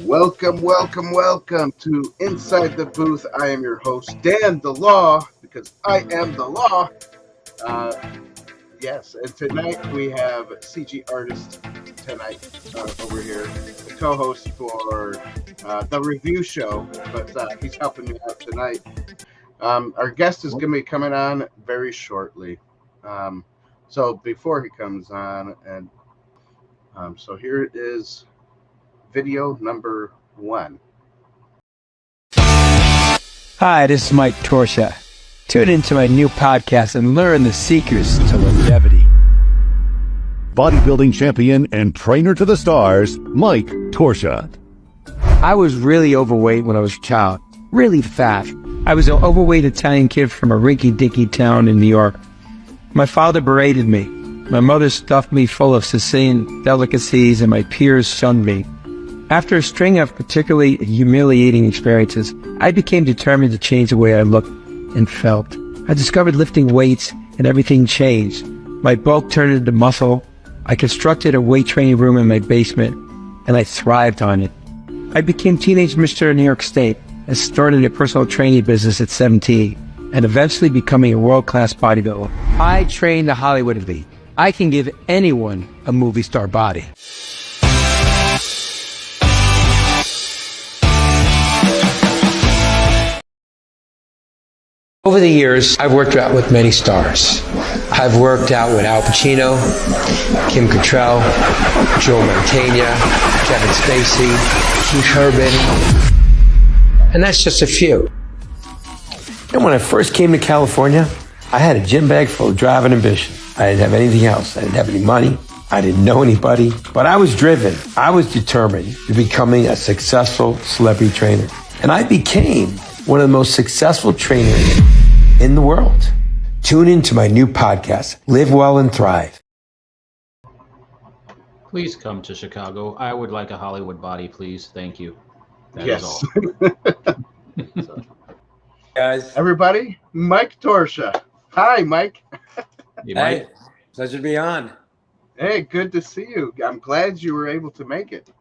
Welcome, welcome, welcome to Inside the Booth. I am your host, Dan the Law, because I am the law. Yes, and tonight we have CG Artist tonight over here, the co-host for the review show, but he's helping me out tonight. Our guest is going to be coming on very shortly. So before he comes on, and so here is video number 1. Hi, this is Mike Torchia. Tune into my new podcast and learn the secrets to longevity. Bodybuilding champion and trainer to the stars, Mike Torchia. I was really overweight when I was a child, really fat. I was an overweight Italian kid from a rinky-dinky town in New York. My father berated me. My mother stuffed me full of Sicilian delicacies, and my peers shunned me. After a string of particularly humiliating experiences, I became determined to change the way I looked and felt. I discovered lifting weights, and everything changed. My bulk turned into muscle. I constructed a weight training room in my basement, and I thrived on it. I became teenage Mr. New York State and started a personal training business at 17, and eventually becoming a world-class bodybuilder. I trained the Hollywood elite. I can give anyone a movie star body. Over the years, I've worked out with many stars. I've worked out with Al Pacino, Kim Cattrall, Joe Mantegna, Kevin Spacey, Keith Urban, and that's just a few. And when I first came to California, I had a gym bag full of drive and ambition. I didn't have anything else. I didn't have any money. I didn't know anybody, but I was driven. I was determined to becoming a successful celebrity trainer. And I became one of the most successful trainers in the world. Tune into my new podcast, Live Well and Thrive. Please come to Chicago. I would like a Hollywood body, please. Thank you. That Yes. is all. Guys. Everybody, Mike Torchia. Hi, Mike. You might. Hey, pleasure to be on. Hey, good to see you. I'm glad you were able to make it.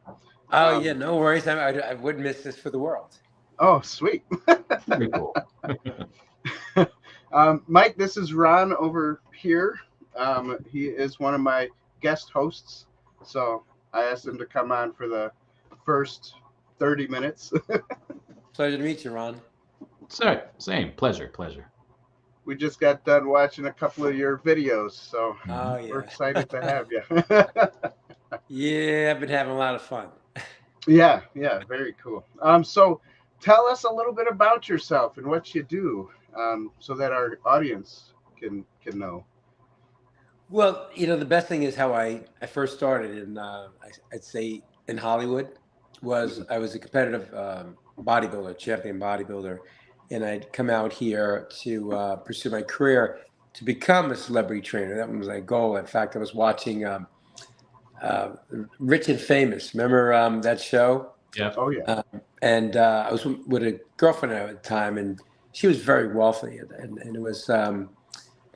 Oh, yeah, no worries. I wouldn't miss this for the world. Oh, sweet. Very cool. Mike, this is Ron over here. He is one of my guest hosts, so I asked him to come on for the first 30 minutes. Pleasure to meet you, Ron. Sorry, same. Pleasure. We just got done watching a couple of your videos, so we're excited to have you. Yeah, I've been having a lot of fun. Yeah, very cool. So tell us a little bit about yourself and what you do, so that our audience can know. Well, the best thing is how I first started in, I'd say in Hollywood, was I was a competitive bodybuilder, champion bodybuilder, and I'd come out here to pursue my career to become a celebrity trainer. That was my goal. In fact, I was watching Rich and Famous. Remember that show? Yeah. Oh, yeah. And I was with a girlfriend at the time, and she was very wealthy, and it was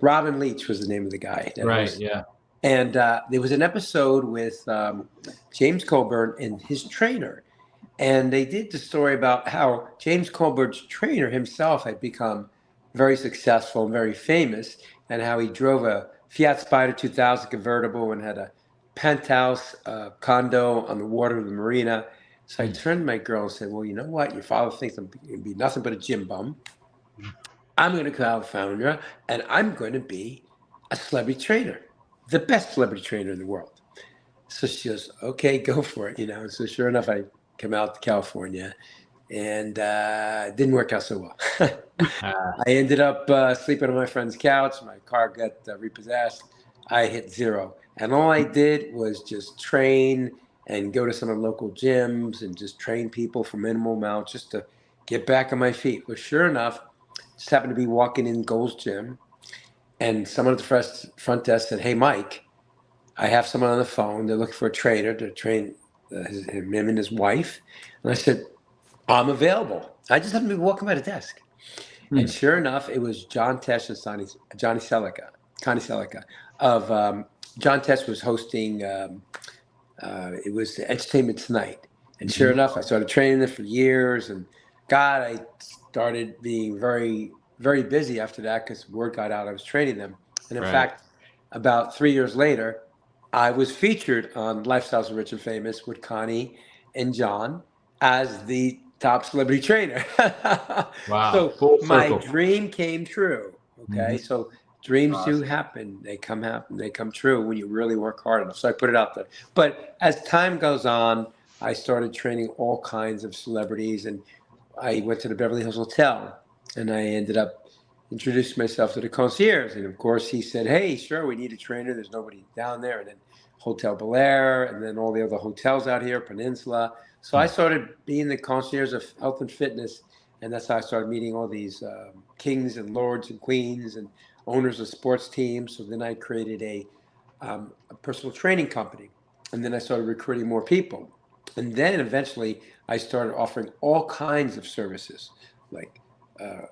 Robin Leach was the name of the guy. Yeah. And there was an episode with James Coburn and his trainer. And they did the story about how James Colbert's trainer himself had become very successful and very famous, and how he drove a Fiat Spider 2000 convertible and had a penthouse condo on the water of the marina. So I turned to my girl and said, well, you know what? Your father thinks I'm going to be nothing but a gym bum. I'm going to go out founder, and I'm going to be a celebrity trainer, the best celebrity trainer in the world. So she goes, okay, go for it. And so sure enough, I come out to California, and it didn't work out so well. I ended up sleeping on my friend's couch. My car got repossessed. I hit zero. And all I did was just train and go to some of the local gyms and just train people for minimal amounts just to get back on my feet. Well, sure enough, just happened to be walking in Gold's Gym, and someone at the front desk said, hey, Mike, I have someone on the phone. They're looking for a trainer to train him and his wife. And I said, I'm available. I just happened to be walking by the desk. And sure enough, it was John Tesh and Connie Selica of John Tesh was hosting, it was Entertainment Tonight. And sure enough, I started training them for years. And God, I started being very, very busy after that because word got out I was training them. And in fact, about 3 years later, I was featured on Lifestyles of Rich and Famous with Connie and John as the top celebrity trainer. Wow. So Full my circle. dream came true. Okay. So dreams do happen. They come true when you really work hard enough. So I put it out there. But as time goes on, I started training all kinds of celebrities, and I went to the Beverly Hills Hotel, and I ended up introducing myself to the concierge. And of course he said, hey, sure, we need a trainer. There's nobody down there. And then Hotel Bel Air, and then all the other hotels out here, Peninsula. So I started being the concierge of health and fitness, and that's how I started meeting all these kings and lords and queens and owners of sports teams. So then I created a personal training company, and then I started recruiting more people. And then eventually I started offering all kinds of services like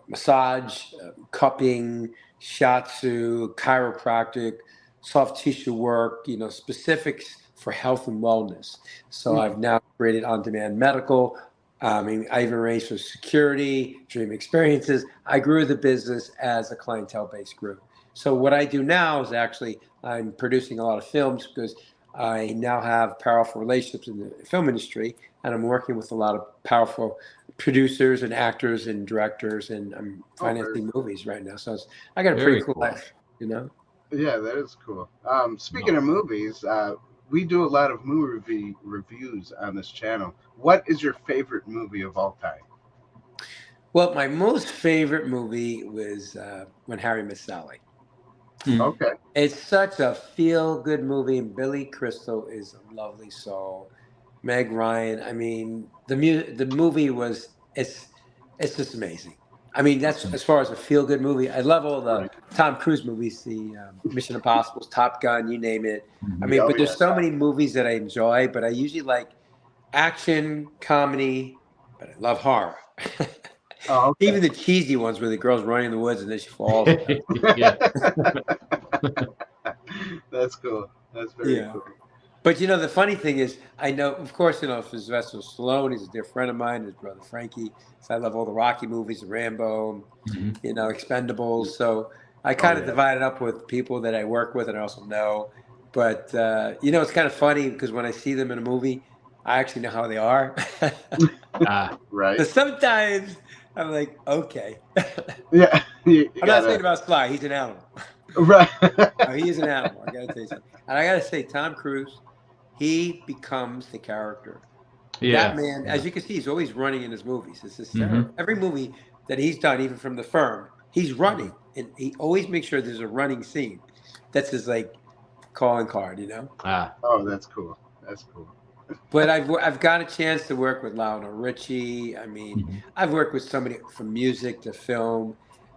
massage, cupping, shiatsu, chiropractic, soft tissue work, specifics for health and wellness. So I've now created on-demand medical. I even arranged for security, dream experiences. I grew the business as a clientele-based group. So what I do now is actually I'm producing a lot of films because I now have powerful relationships in the film industry, and I'm working with a lot of powerful producers and actors and directors, and I'm financing movies right now. So I got a pretty cool life, Yeah, that is cool. Speaking of movies, we do a lot of movie reviews on this channel. What is your favorite movie of all time? Well, my most favorite movie was When Harry Met Sally. Okay. It's such a feel-good movie, and Billy Crystal is a lovely soul. Meg Ryan. I mean, the movie was it's just amazing. I mean, that's as far as a feel-good movie. I love all the Tom Cruise movies, the Mission Impossible, Top Gun, you name it. I mean, but there's so many movies that I enjoy, but I usually like action, comedy, but I love horror. Even the cheesy ones where the girl's running in the woods and then she falls. That's cool. That's very cool. But the funny thing is, I know, of course, Sylvester Stallone, he's a dear friend of mine, his brother Frankie. So I love all the Rocky movies, Rambo, Expendables. So I kind of divide it up with people that I work with and I also know. But, it's kind of funny because when I see them in a movie, I actually know how they are. Right. So sometimes I'm like, okay. Yeah. I'm not saying about Sly. He's an animal. Right. He is an animal. I got to tell you something. And I got to say, Tom Cruise, he becomes the character. Yeah. That man, as you can see, he's always running in his movies. It's hysterical. Every movie that he's done, even from The Firm, he's running. And he always makes sure there's a running scene. That's his, calling card, Oh, that's cool. That's cool. But I've got a chance to work with Lionel Richie. I mean, I've worked with somebody from music to film,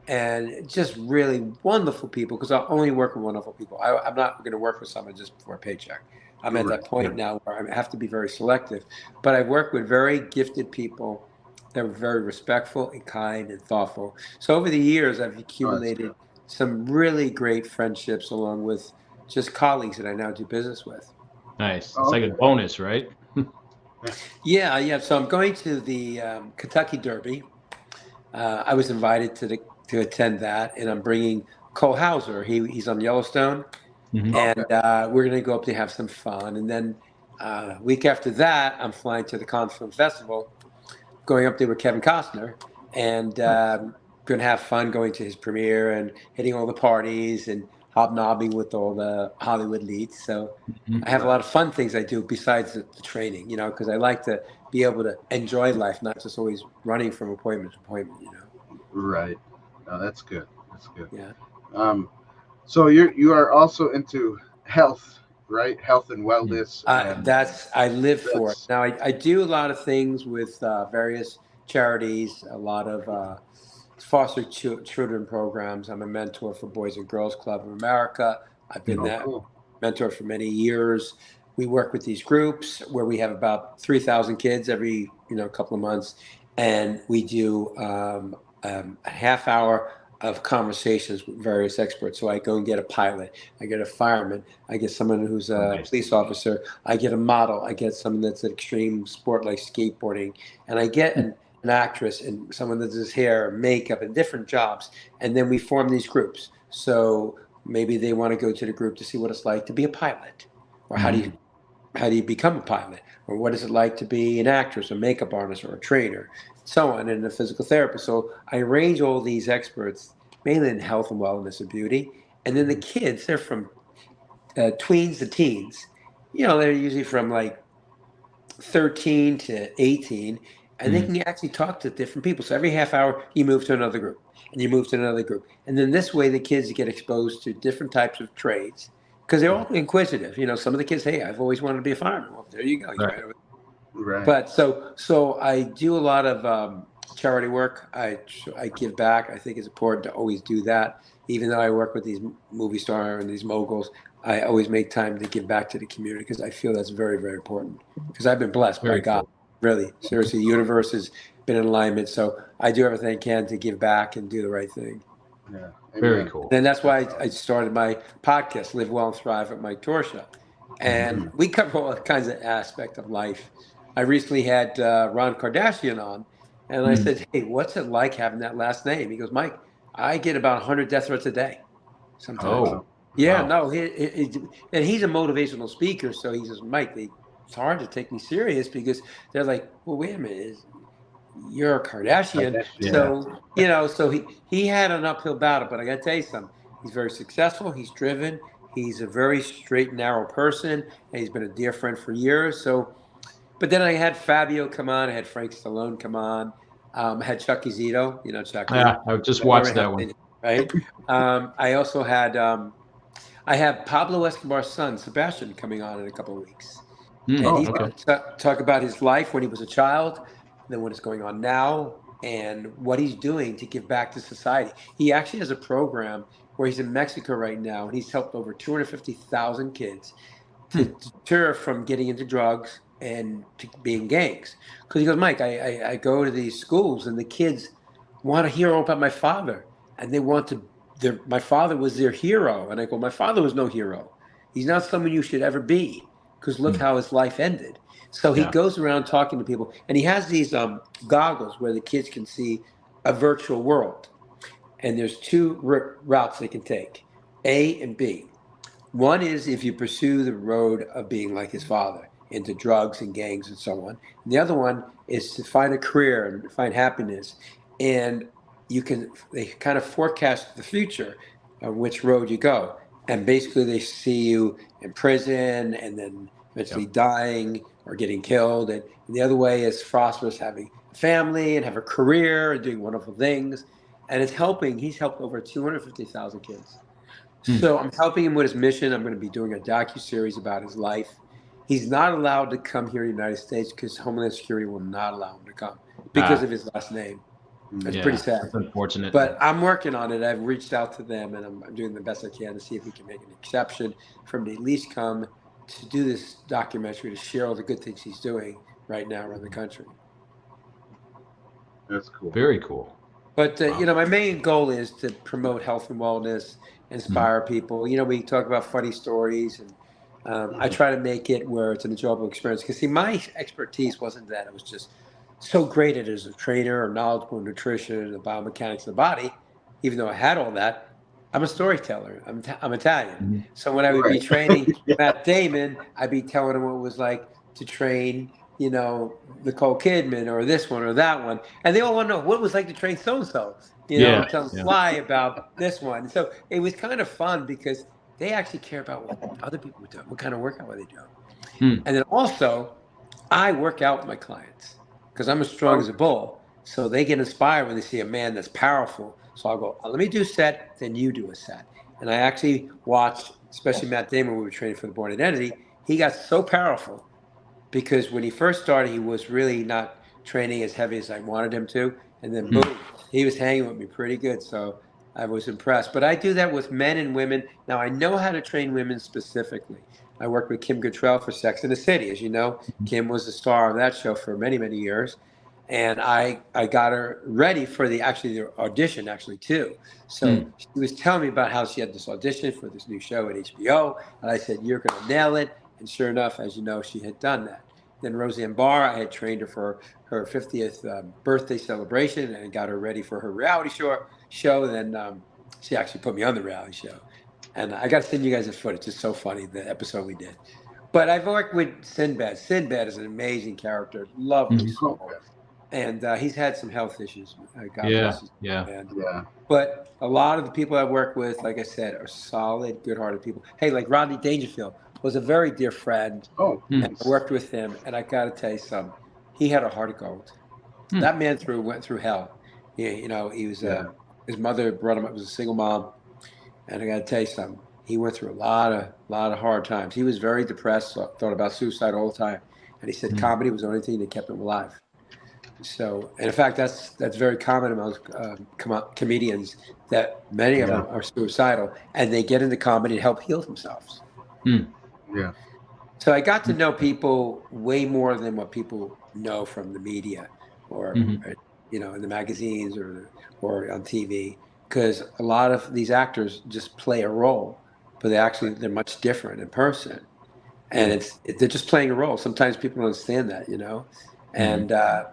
and just really wonderful people. Because I only work with wonderful people. I'm not going to work with someone just for a paycheck. I'm at that point now where I have to be very selective. But I've worked with very gifted people that were very respectful and kind and thoughtful. So over the years, I've accumulated some really great friendships, along with just colleagues that I now do business with. Nice. It's like a bonus, right? Yeah. So I'm going to the Kentucky Derby. I was invited to attend that, and I'm bringing Cole Hauser. He's on Yellowstone, and we're going to go up to have some fun. And then week after that, I'm flying to the Cannes Film Festival, going up there with Kevin Costner, and going to have fun going to his premiere and hitting all the parties and hobnobbing with all the Hollywood leads. So I have a lot of fun things I do besides the training, because I like to be able to enjoy life, not just always running from appointment to appointment, Right. No, that's good. That's good. Yeah. So you are also into health, right? Health and wellness. I live for it. Now I do a lot of things with various charities, a lot of foster children programs. I'm a mentor for Boys and Girls Club of America. I've been that mentor for many years. We work with these groups where we have about 3,000 kids every couple of months, and we do a half hour of conversations with various experts. So I go and get a pilot, I get a fireman, I get someone who's a police officer, I get a model, I get someone that's an extreme sport like skateboarding, and I get an actress and someone that does hair, makeup, and different jobs. And then we form these groups. So maybe they want to go to the group to see what it's like to be a pilot, or how do you become a pilot, or what is it like to be an actress, a makeup artist, or a trainer, so on, and a physical therapist. So I arrange all these experts, mainly in health and wellness and beauty. And then the kids, they're from tweens to teens. They're usually from like 13 to 18, and they can actually talk to different people. So every half hour, you move to another group, and you move to another group. And then this way, the kids get exposed to different types of trades, because they're all inquisitive. Some of the kids, hey, I've always wanted to be a fireman. Well, there you go. Right. But so I do a lot of charity work. I give back. I think it's important to always do that. Even though I work with these movie stars and these moguls, I always make time to give back to the community, because I feel that's very, very important. Because I've been blessed by God. Really, seriously, the universe has been in alignment. So I do everything I can to give back and do the right thing. Yeah. Very cool. And that's why I started my podcast, Live Well and Thrive with Mike Torchia. And we cover all kinds of aspects of life. I recently had Ron Kardashian on, and I said, hey, what's it like having that last name? He goes, Mike, I get about 100 death threats a day sometimes. Oh. Yeah, Wow. no, and he's a motivational speaker. So he says, Mike, it's hard to take me serious, because they're like, well, wait a minute, you're a Kardashian. Yeah. So he had an uphill battle, but I got to tell you something. He's very successful. He's driven. He's a very straight and narrow person, and he's been a dear friend for years. So, but then I had Fabio come on. I had Frank Stallone come on. I had Chucky Zito. Chucky. Yeah, I just watched that one. Right. I also had I have Pablo Escobar's son, Sebastian, coming on in a couple of weeks. And he's going to talk about his life when he was a child, then what is going on now, and what he's doing to give back to society. He actually has a program where he's in Mexico right now, and he's helped over 250,000 kids to deter from getting into drugs and to being gangs. Because he goes, Mike, I go to these schools, and the kids want to hear all about my father, and they want to. My father was their hero, and I go, my father was no hero. He's not someone you should ever be, because look how his life ended. So he goes around talking to people, and he has these goggles where the kids can see a virtual world. And there's two routes they can take, A and B. One is if you pursue the road of being like his father, into drugs and gangs and so on. And the other one is to find a career and find happiness. And they kind of forecast the future of which road you go. And basically they see you in prison and then eventually dying or getting killed. And the other way is prosperous, having a family and have a career and doing wonderful things. And he's helped over 250,000 kids. So I'm helping him with his mission. I'm going to be doing a docuseries about his life. He's not allowed to come here to the United States because Homeland Security will not allow him to come because of his last name. That's pretty sad. That's unfortunate. But I'm working on it. I've reached out to them, and I'm doing the best I can to see if we can make an exception for him to at least come to do this documentary, to share all the good things he's doing right now around the country. That's cool. Very cool. But, my main goal is to promote health and wellness, inspire people. We talk about funny stories, and I try to make it where it's an enjoyable experience. Because, see, my expertise wasn't that. It was just so great at it as a trainer or knowledgeable in nutrition and the biomechanics of the body. Even though I had all that, I'm a storyteller. I'm Italian. So when I would be training Matt Damon, I'd be telling him what it was like to train, Nicole Kidman or this one or that one. And they all want to know what it was like to train so-and-so. Tell them Sly about this one. So it was kind of fun because they actually care about what other people were doing, what kind of workout were they doing. And then also, I work out with my clients because I'm as strong as a bull. So they get inspired when they see a man that's powerful. So I'll go, let me do a set, then you do a set. And I actually watched, especially Matt Damon, when we were training for the Born Identity, he got so powerful because when he first started, he was really not training as heavy as I wanted him to. And then boom, he was hanging with me pretty good. So I was impressed. But I do that with men and women. Now, I know how to train women specifically. I worked with Kim Cattrall for Sex and the City. As you know, Kim was the star of that show for many, many years. And I got her ready for the audition too. So she was telling me about how she had this audition for this new show at HBO, and I said, "You're going to nail it." And sure enough, as you know, she had done that. Then Roseanne Barr, I had trained her for her 50th birthday celebration and got her ready for her reality show. Then she actually put me on the reality show. And I got to send you guys the footage. It's so funny, the episode we did. But I've worked with Sinbad. Sinbad is an amazing character, lovely soul. And he's had some health issues. God bless his man. Yeah. But a lot of the people I work with, like I said, are solid, good-hearted people. Hey, like Rodney Dangerfield was a very dear friend. Oh, and I worked with him, and I got to tell you something. He had a heart of gold. That man went through hell. He was his mother brought him up as a single mom, and I got to tell you something. He went through a lot of hard times. He was very depressed, thought about suicide all the time, and he said comedy was the only thing that kept him alive. So, and in fact, that's very common among comedians, that many of them are suicidal, and they get into comedy to help heal themselves. Yeah. So I got to know people way more than what people know from the media, or in the magazines or on TV, because a lot of these actors just play a role, but they're much different in person, and they're just playing a role. Sometimes people don't understand that, And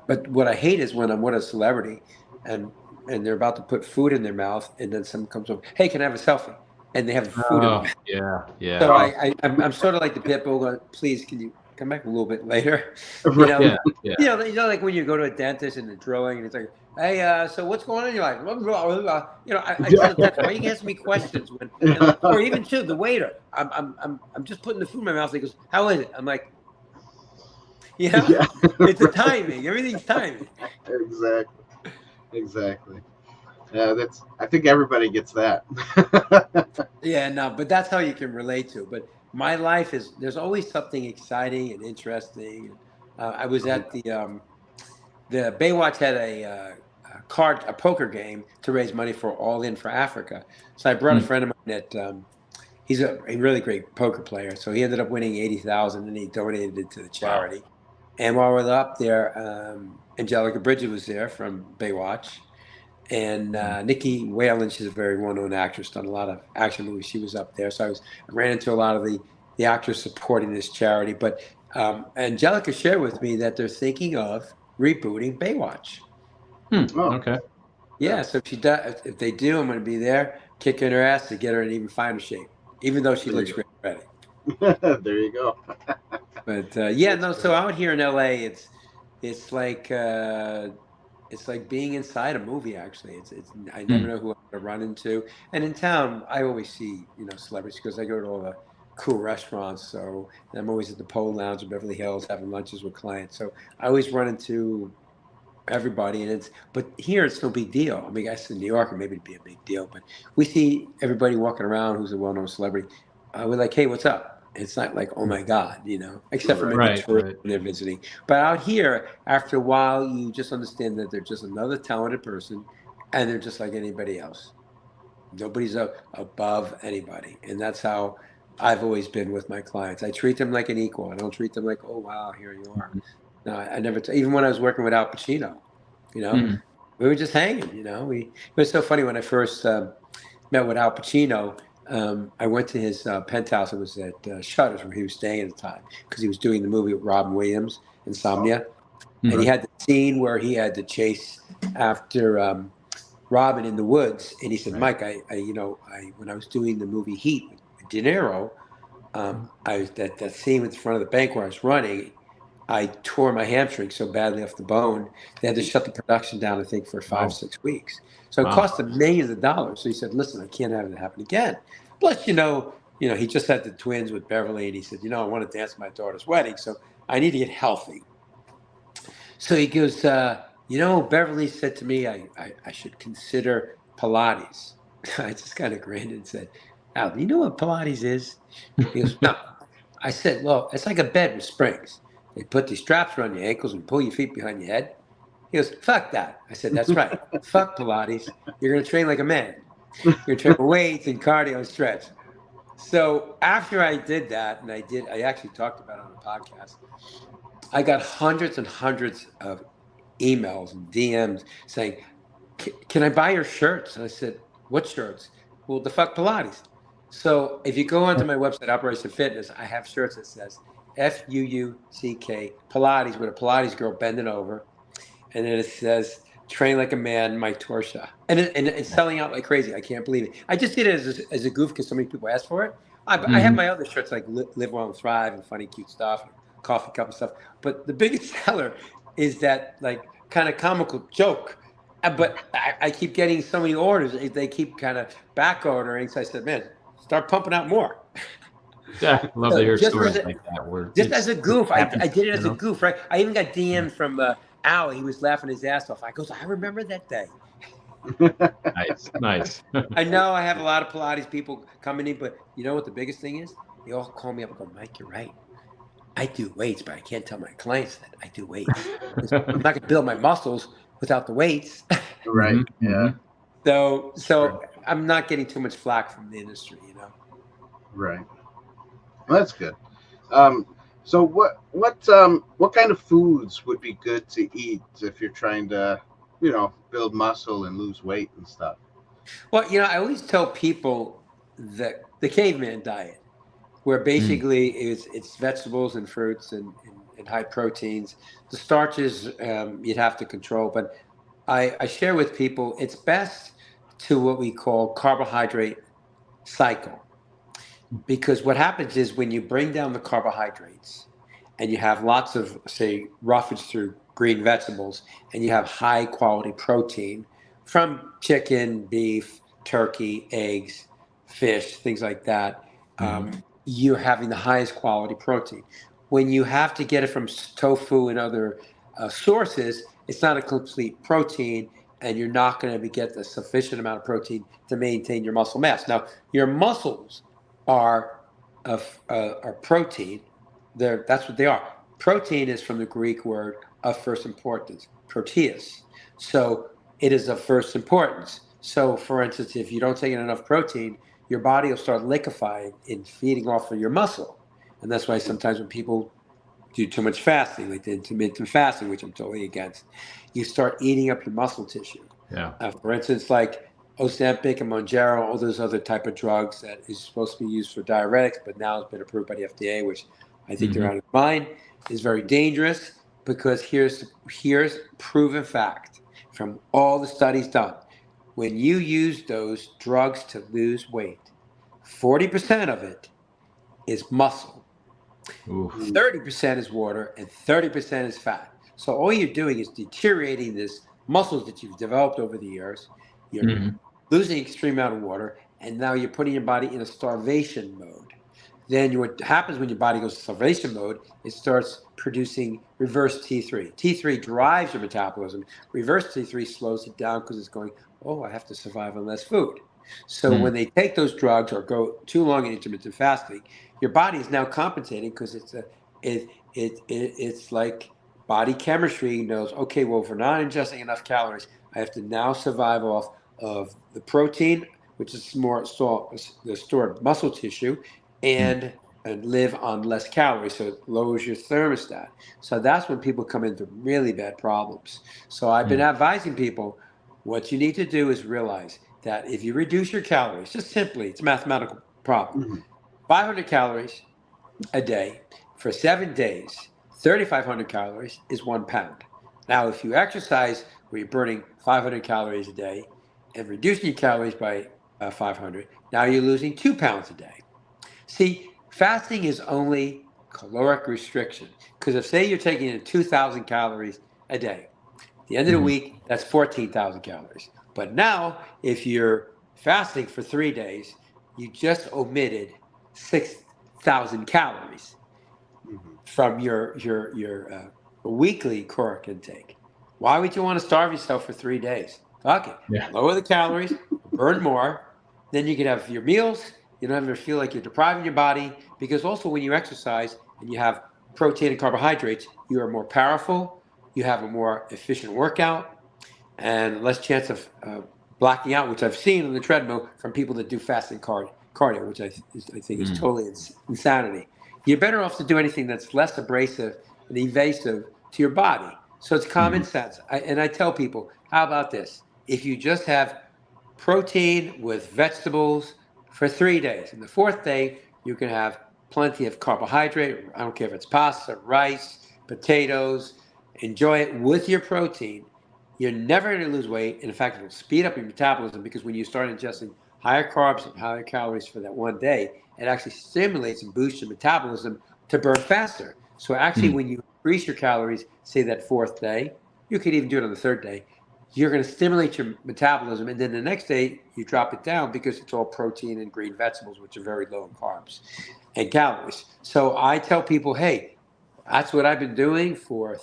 but what I hate is when I'm with a celebrity and they're about to put food in their mouth, and then someone comes over, "Hey, can I have a selfie?" And they have food in their mouth. Yeah. So I'm sort of like the pit bull going, "Please, can you come back a little bit later?" Like when you go to a dentist and they're drilling, and it's like, "Hey, so what's going on?" You're like, I tell the dentist, "Why are you asking me questions?" Or even too, the waiter, I'm just putting the food in my mouth. He goes, "How is it?" I'm like, it's a timing. Everything's timing. Exactly. Yeah, I think everybody gets that. But that's how you can relate to it. But my life there's always something exciting and interesting. I was at the Baywatch had a poker game to raise money for All In for Africa. So I brought a friend of mine that he's a really great poker player. So he ended up winning $80,000, and he donated it to the charity. Wow. And while we were up there, Angelica Bridget was there from Baywatch. And Nikki Whalen, she's a very well-known actress, done a lot of action movies. She was up there. So I ran into a lot of the actors supporting this charity. But Angelica shared with me that they're thinking of rebooting Baywatch. Okay. Yeah, so if they do, I'm going to be there kicking her ass to get her in even finer shape, even though she looks great already. There you go. But so out here in LA, it's like being inside a movie. Actually, I never know who I'm gonna run into. And in town, I always see celebrities because I go to all the cool restaurants. So I'm always at the Pole Lounge in Beverly Hills having lunches with clients. So I always run into everybody, but here it's no big deal. I mean, I guess in New York, maybe it'd be a big deal, but we see everybody walking around who's a well-known celebrity. We're like, "Hey, what's up?" It's not like, "Oh my God," except for maybe tourists when they're visiting. But out here, after a while, you just understand that they're just another talented person, and they're just like anybody else. Nobody's above anybody, and that's how I've always been with my clients. I treat them like an equal. I don't treat them like, "Oh wow, here you are." No, I never. Even when I was working with Al Pacino, we were just hanging. It was so funny when I first met with Al Pacino. I went to his penthouse. It was at Shutters where he was staying at the time because he was doing the movie with Robin Williams, Insomnia, and he had the scene where he had to chase after Robin in the woods. And he said, "Mike, when I was doing the movie Heat with De Niro, that scene at the front of the bank where I was running, I tore my hamstring so badly off the bone, they had to shut the production down, I think, for 5-6 weeks. So it cost them millions of dollars. So he said, listen, I can't have it happen again. Plus, he just had the twins with Beverly, and he said, I want to dance at my daughter's wedding, so I need to get healthy. So he goes, Beverly said to me, I should consider Pilates. I just kind of grinned and said, Al, do you know what Pilates is? He goes, no. I said, well, it's like a bed with springs. They put these straps around your ankles and pull your feet behind your head. He goes, fuck that. I said, that's right. Fuck Pilates. You're going to train like a man. You're going to train with weights and cardio and stretch. So after I did that, and I actually talked about it on a podcast, I got hundreds and hundreds of emails and DMs saying, can I buy your shirts? And I said, what shirts? Well, the fuck Pilates. So if you go onto my website, Operation Fitness, I have shirts that says FUUCK Pilates with a Pilates girl bending over. And then it says, train like a man, Mike Torchia. And it's selling out like crazy. I can't believe it. I just did it as a goof because so many people asked for it. I have my other shirts like Live Well and Thrive and funny, cute stuff, and coffee cup and stuff. But the biggest seller is that like kind of comical joke. But I keep getting so many orders. They keep kind of back ordering. So I said, man, start pumping out more. Yeah, love to hear stories like that. As a goof, I did it as a goof, right? I even got DMs from Al. He was laughing his ass off. I goes, I remember that day. Nice. I know I have a lot of Pilates people coming in, but you know what the biggest thing is? They all call me up and go, Mike, you're right. I do weights, but I can't tell my clients that I do weights. I'm not going to build my muscles without the weights. Right. Yeah. So I'm not getting too much flack from the industry, you know. Right. Well, that's good. So what kind of foods would be good to eat if you're trying to, build muscle and lose weight and stuff? Well, I always tell people that the caveman diet, where basically it's vegetables and fruits and high proteins. The starches you'd have to control, but I share with people it's best to what we call carbohydrate cycle. Because what happens is when you bring down the carbohydrates and you have lots of, say, roughage through green vegetables, and you have high quality protein from chicken, beef, turkey, eggs, fish, things like that, you're having the highest quality protein. When you have to get it from tofu and other sources, it's not a complete protein, and you're not going to get the sufficient amount of protein to maintain your muscle mass. Now, your muscles are protein. That's what they are. Protein is from the Greek word of first importance, proteus. So it is of first importance. So, for instance, if you don't take in enough protein, your body will start liquefying and feeding off of your muscle. And that's why sometimes when people do too much fasting, like the intermittent fasting, which I'm totally against, you start eating up your muscle tissue. Yeah. For instance, like Ozempic and Mounjaro, all those other type of drugs that is supposed to be used for diuretics, but now it's been approved by the FDA, which I think they're out of mind, is very dangerous because here's proven fact from all the studies done. When you use those drugs to lose weight, 40% of it is muscle, 30% is water, and 30% is fat. So all you're doing is deteriorating this muscles that you've developed over the years. You're losing an extreme amount of water, and now you're putting your body in a starvation mode. Then what happens when your body goes to starvation mode, it starts producing reverse T3. T3 drives your metabolism. Reverse T3 slows it down because it's going, I have to survive on less food. So when they take those drugs or go too long in intermittent fasting, your body is now compensating because it's like body chemistry knows, okay, well, if we're not ingesting enough calories, I have to now survive off of the protein, which is the stored muscle tissue, and live on less calories, so it lowers your thermostat. So that's when people come into really bad problems. So I've been advising people, what you need to do is realize that if you reduce your calories, just simply, it's a mathematical problem, 500 calories a day for 7 days, 3,500 calories is 1 pound. Now, if you exercise where you're burning 500 calories a day and reducing your calories by 500, now you're losing 2 pounds a day. See, fasting is only caloric restriction. Because if, say, you're taking in 2,000 calories a day, at the end of the week, that's 14,000 calories. But now, if you're fasting for 3 days, you just omitted 6,000 calories from your weekly caloric intake. Why would you want to starve yourself for 3 days? Okay, lower the calories, burn more, then you can have your meals. You don't ever feel like you're depriving your body, because also when you exercise and you have protein and carbohydrates, you are more powerful, you have a more efficient workout, and less chance of blacking out, which I've seen on the treadmill from people that do fasting cardio, which I think is totally insanity. You're better off to do anything that's less abrasive and evasive to your body. So it's common sense. And I tell people, how about this? If you just have protein with vegetables for 3 days, and the fourth day, you can have plenty of carbohydrate. I don't care if it's pasta, rice, potatoes. Enjoy it with your protein. You're never going to lose weight. In fact, it'll speed up your metabolism because when you start ingesting higher carbs and higher calories for that one day, it actually stimulates and boosts your metabolism to burn faster. So actually, when you increase your calories, say that fourth day, you could even do it on the third day, you're going to stimulate your metabolism. And then the next day, you drop it down because it's all protein and green vegetables, which are very low in carbs and calories. So I tell people, hey, that's what I've been doing for,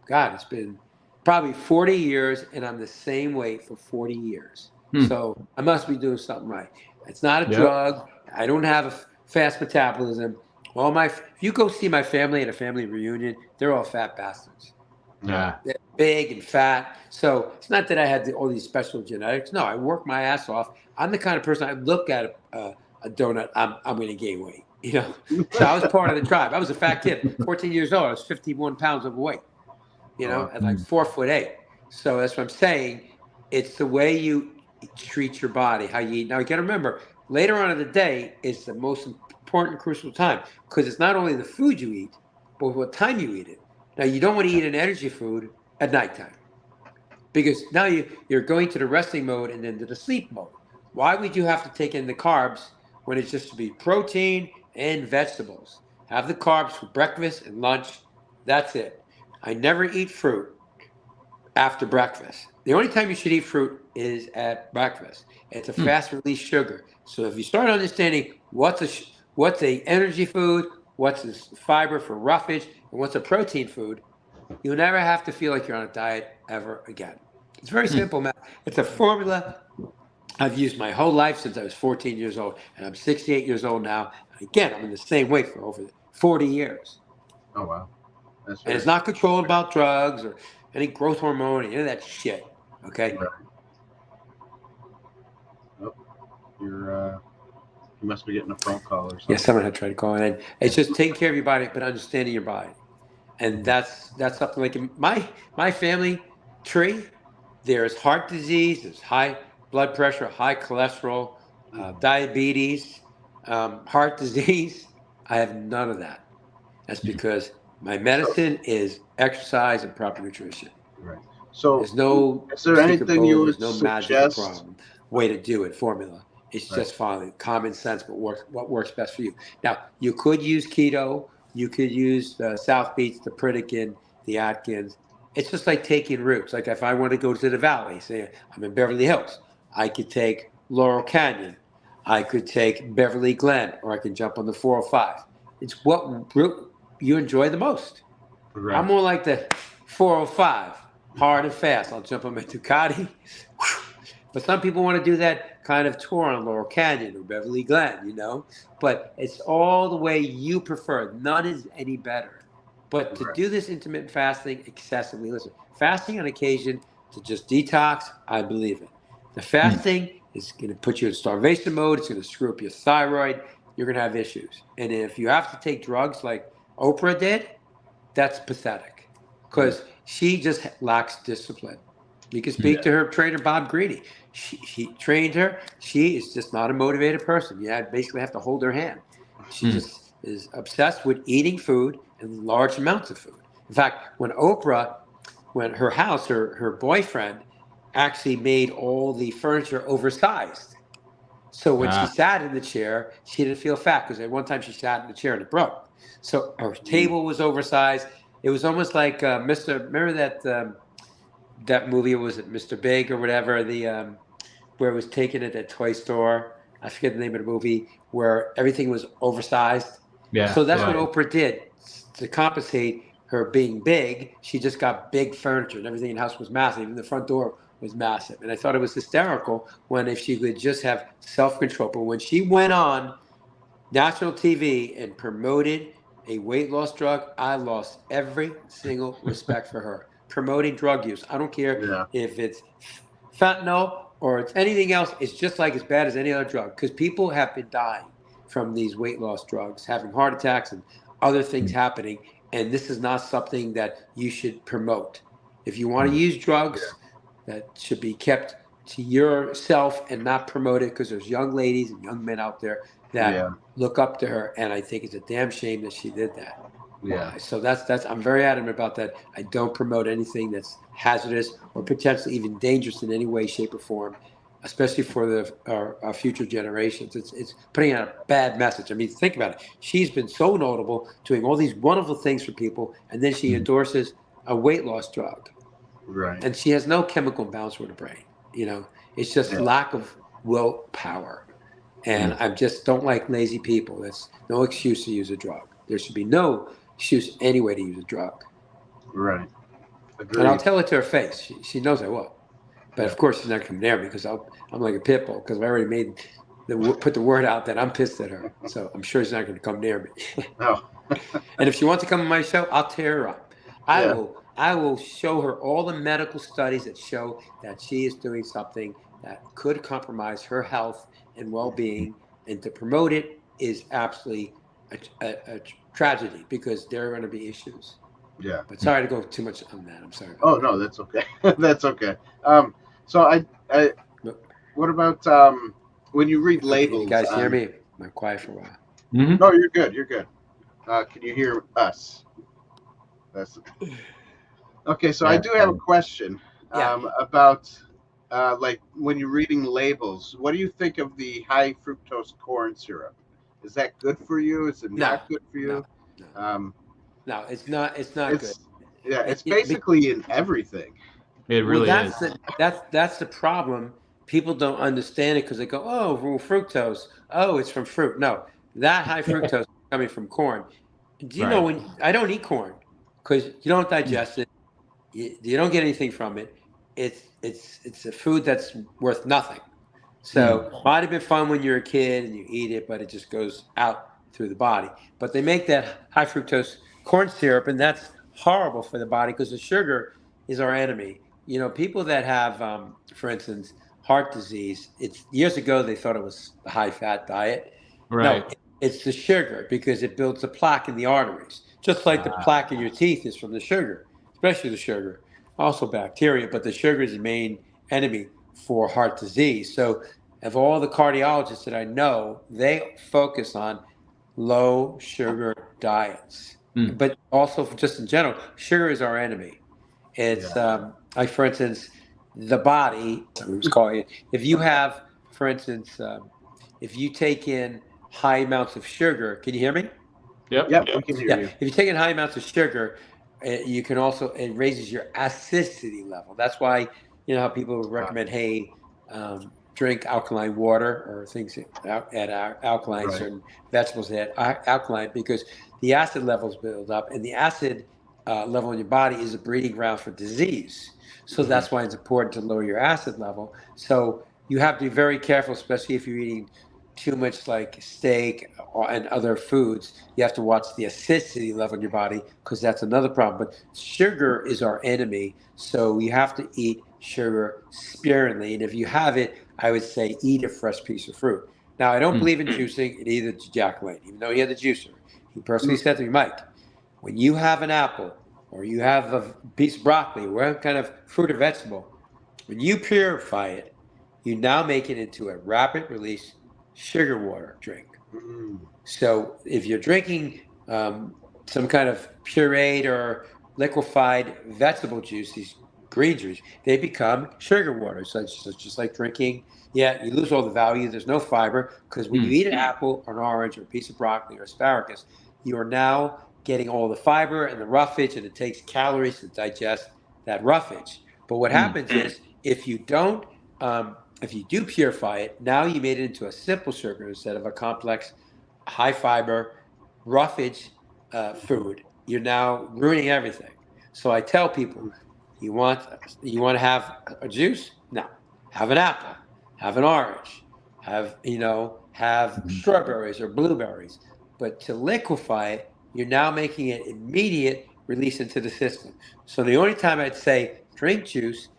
God, it's been probably 40 years, and I'm the same weight for 40 years. So I must be doing something right. It's not a drug. I don't have a fast metabolism. If you go see my family at a family reunion, they're all fat bastards. Yeah. They're big and fat. So it's not that I had all these special genetics. No, I work my ass off. I'm the kind of person, I look at a donut, I'm going to gain weight. You know, so I was part of the tribe. I was a fat kid, 14 years old. I was 51 pounds overweight, you know, at like 4'8". So that's what I'm saying. It's the way you treat your body, how you eat. Now, you got to remember, later on in the day is the most important, crucial time because it's not only the food you eat, but what time you eat it. Now, you don't want to eat an energy food at nighttime because now you're going to the resting mode and then to the sleep mode. Why would you have to take in the carbs when it's just to be protein and vegetables? Have the carbs for breakfast and lunch. That's it. I never eat fruit after breakfast. The only time you should eat fruit is at breakfast. It's a fast release sugar. So if you start understanding what's a energy food, what's a fiber for roughage, and what's a protein food, you'll never have to feel like you're on a diet ever again. It's very simple, man. It's a formula I've used my whole life since I was 14 years old, and I'm 68 years old now. Again, I'm in the same weight for over 40 years. Oh, wow. And it's not controlled about drugs or any growth hormone, any of that shit. Okay? Right. Oh, you must be getting a phone call or something. Yeah, someone had tried to call in. It's just taking care of your body, but understanding your body. And that's something like in my family tree, there's heart disease, there's high blood pressure, high cholesterol, diabetes, heart disease. I have none of that. That's because my medicine is exercise and proper nutrition. Right. So there's no is there anything you would there's no suggest? magic way to do it, formula. It's just following common sense, but what works best for you. Now, you could use keto. You could use the South Beach, the Pritikin, the Atkins. It's just like taking routes. Like if I want to go to the valley, say I'm in Beverly Hills, I could take Laurel Canyon. I could take Beverly Glen, or I can jump on the 405. It's what route you enjoy the most. Right. I'm more like the 405, hard and fast. I'll jump on my Ducati. But some people want to do that kind of tour on Laurel Canyon or Beverly Glen, you know. But it's all the way you prefer. None is any better. But to do this intermittent fasting excessively, listen, fasting on occasion to just detox, I believe it. The fasting is going to put you in starvation mode. It's going to screw up your thyroid. You're going to have issues. And if you have to take drugs like Oprah did, that's pathetic because she just lacks discipline. You can speak to her trainer, Bob Greedy. She trained her. She is just not a motivated person. You basically have to hold her hand. She just is obsessed with eating food and large amounts of food. In fact, when her house, her boyfriend actually made all the furniture oversized. So when she sat in the chair, she didn't feel fat because at one time she sat in the chair and it broke. So her table was oversized. It was almost like remember that movie, was it Mr. Big or whatever, where it was taken at that toy store? I forget the name of the movie, where everything was oversized. Yeah. So that's what Oprah did to compensate her being big. She just got big furniture and everything in the house was massive. Even the front door was massive. And I thought it was hysterical if she could just have self-control. But when she went on national TV and promoted a weight loss drug, I lost every single respect for her. Promoting drug use. I don't care if it's fentanyl or it's anything else. It's just like as bad as any other drug because people have been dying from these weight loss drugs, having heart attacks and other things happening. and this is not something that you should promote. If you want to use drugs, that should be kept to yourself and not promoted, because there's young ladies and young men out there that look up to her, and I think it's a damn shame that she did that. Yeah. So that's I'm very adamant about that. I don't promote anything that's hazardous or potentially even dangerous in any way, shape, or form, especially for our future generations. It's putting out a bad message. I mean, think about it. She's been so notable, doing all these wonderful things for people, and then she endorses a weight loss drug. Right. And she has no chemical imbalance for the brain. It's just lack of willpower. And I just don't like lazy people. There's no excuse to use a drug. There should be no excuse anyway to use a drug. Right. Agreed. And I'll tell it to her face. She knows I will. But of course, she's not coming near me because I'm like a pit bull, because I already put the word out that I'm pissed at her. So I'm sure she's not going to come near me. Oh. And if she wants to come on my show, I'll tear her up. I will show her all the medical studies that show that she is doing something that could compromise her health and well-being, and to promote it is absolutely a tragedy, because there are going to be issues. Yeah. But sorry to go too much on that. I'm sorry. Oh no, that's okay. That's okay. So I what about when you read labels? You guys hear me? I'm quiet for a while. Mm-hmm. No, you're good. You're good. Can you hear us? That's okay. So I do have a question about like when you're reading labels. What do you think of the high fructose corn syrup? Is that good for you? Is it not good for you? No, it's not. It's not good. Yeah, it's basically in everything. It really is. That's the problem. People don't understand it because they go, oh, fructose. Oh, it's from fruit. No, that high fructose is coming from corn. Do you know when I don't eat corn because you don't digest it, you don't get anything from it. It's a food that's worth nothing. So it might have been fun when you're a kid and you eat it, but it just goes out through the body. But they make that high fructose corn syrup, and that's horrible for the body because the sugar is our enemy. People that have, for instance, heart disease, years ago they thought it was the high-fat diet. Right. No, it's the sugar, because it builds a plaque in the arteries, just like the plaque in your teeth is from the sugar, especially the sugar, also bacteria, but the sugar is the main enemy for heart disease. So of all the cardiologists that I know, they focus on low sugar diets. But also just in general, sugar is our enemy. It's like, for instance, the body, if you have, for instance, if you take in high amounts of sugar, can you hear me? Yep, we can hear you. If you take in high amounts of sugar, you can also, it raises your acidity level. That's why, how people would recommend, hey, drink alkaline water or things at alkaline, certain vegetables that are alkaline, because the acid levels build up, and the acid level in your body is a breeding ground for disease. So that's why it's important to lower your acid level. So you have to be very careful, especially if you're eating too much like steak and other foods. You have to watch the acidity level in your body, because that's another problem. But sugar is our enemy, so you have to eat sugar sparingly. And if you have it, I would say eat a fresh piece of fruit. Now, I don't believe in juicing, and either did Jack Lane, even though he had the juicer. He personally said to me, Mike, when you have an apple or you have a piece of broccoli or whatever kind of fruit or vegetable, when you purify it, you now make it into a rapid release sugar water drink. So if you're drinking some kind of pureed or liquefied vegetable juice, these green juice, they become sugar water. So it's just like drinking. Yeah, you lose all the value. There's no fiber, because when you eat an apple or an orange or a piece of broccoli or asparagus, you are now getting all the fiber and the roughage, and it takes calories to digest that roughage. But what happens is, if you do purify it, now you made it into a simple sugar instead of a complex, high fiber, roughage food. You're now ruining everything. So I tell people, you want to have a juice? No, have an apple, have an orange, have strawberries or blueberries. But to liquefy it, you're now making it immediate release into the system. So the only time I'd say drink juice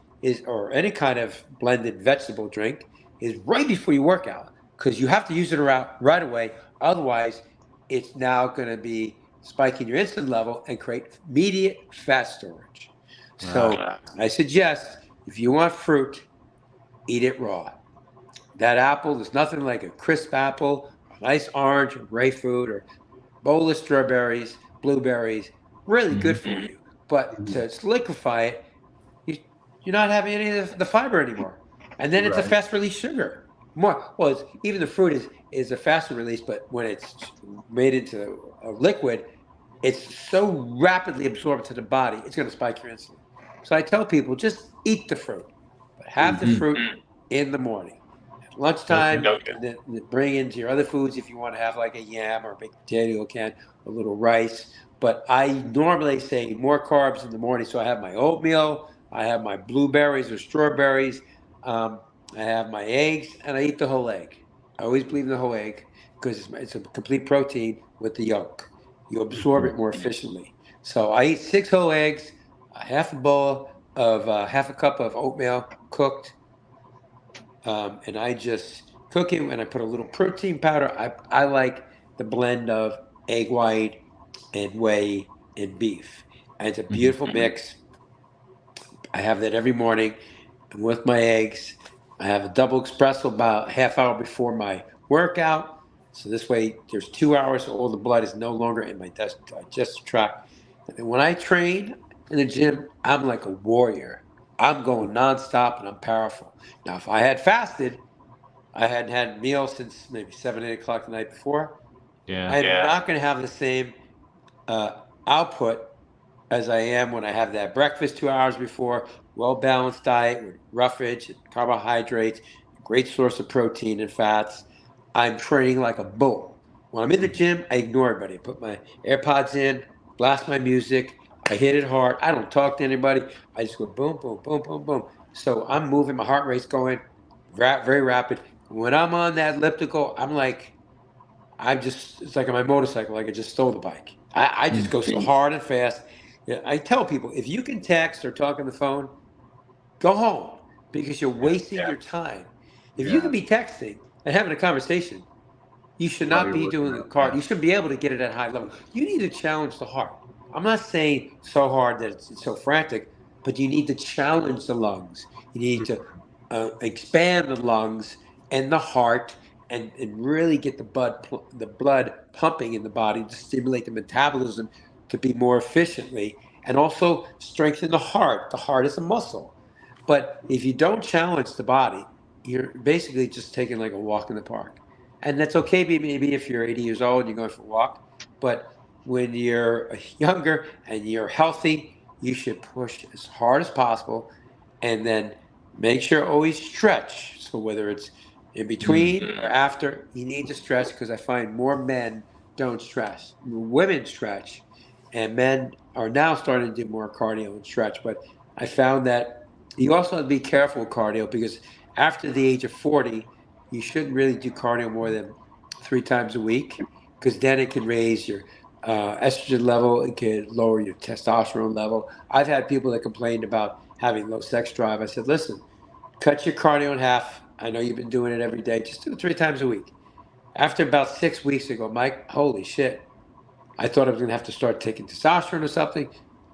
or any kind of blended vegetable drink is right before you work out, because you have to use it right away. Otherwise, it's now going to be spiking your insulin level and create immediate fat storage. So I suggest if you want fruit, eat it raw. That apple, there's nothing like a crisp apple, a nice orange, or grapefruit, or bowl of strawberries, blueberries, really good for you. But to liquefy it, you're not having any of the fiber anymore. And then it's a fast release sugar. Even the fruit is a faster release, but when it's made into a liquid, it's so rapidly absorbed to the body, it's going to spike your insulin. So I tell people, just eat the fruit, but have the fruit in the morning. At lunchtime, then bring into your other foods if you want to have like a yam or a baked potato can, a little rice. But I normally say more carbs in the morning. So I have my oatmeal, I have my blueberries or strawberries, I have my eggs, and I eat the whole egg. I always believe in the whole egg because it's a complete protein with the yolk. You absorb it more efficiently. So I eat 6 whole eggs, a half a bowl of half a cup of oatmeal cooked, and I just cook it, and I put a little protein powder. I like the blend of egg white and whey and beef. And it's a beautiful mix. I have that every morning. And with my eggs, I have a double espresso about half hour before my workout. So this way, there's 2 hours, so all the blood is no longer in my digestive tract. And then when I train in the gym, I'm like a warrior. I'm going nonstop, and I'm powerful. Now, if I had fasted, I hadn't had a meal since maybe 7, 8 o'clock the night before. I'm not going to have the same output as I am when I have that breakfast 2 hours before, well-balanced diet with roughage and carbohydrates, great source of protein and fats. I'm training like a bull. When I'm in the gym, I ignore everybody. I put my AirPods in, blast my music, I hit it hard. I don't talk to anybody. I just go boom, boom, boom, boom, boom. So I'm moving, my heart rate's going very rapid. When I'm on that elliptical, it's like on my motorcycle, like I just stole the bike. I just go so hard and fast. Yeah, I tell people, if you can text or talk on the phone, go home because you're wasting your time. If you can be texting and having a conversation, you should not be doing the cardio. You should be able to get it at high level. You need to challenge the heart. I'm not saying so hard that it's so frantic, but you need to challenge the lungs. You need to expand the lungs and the heart and really get the blood pumping in the body to stimulate the metabolism to be more efficiently, and also strengthen the heart. The heart is a muscle. But if you don't challenge the body, you're basically just taking like a walk in the park. And that's okay maybe if you're 80 years old and you're going for a walk. But when you're younger and you're healthy, you should push as hard as possible, and then make sure always stretch. So whether it's in between or after, you need to stretch, because I find more men don't stretch. Women stretch, and men are now starting to do more cardio and stretch. But I found that you also have to be careful with cardio, because after the age of 40, you shouldn't really do cardio more than 3 times a week, because then it can raise your estrogen level, it can lower your testosterone level. I've had people that complained about having low sex drive. I said, listen, cut your cardio in half. I know you've been doing it every day. Just do it 3 times a week. After about 6 weeks ago, Mike, holy shit, I thought I was going to have to start taking testosterone or something.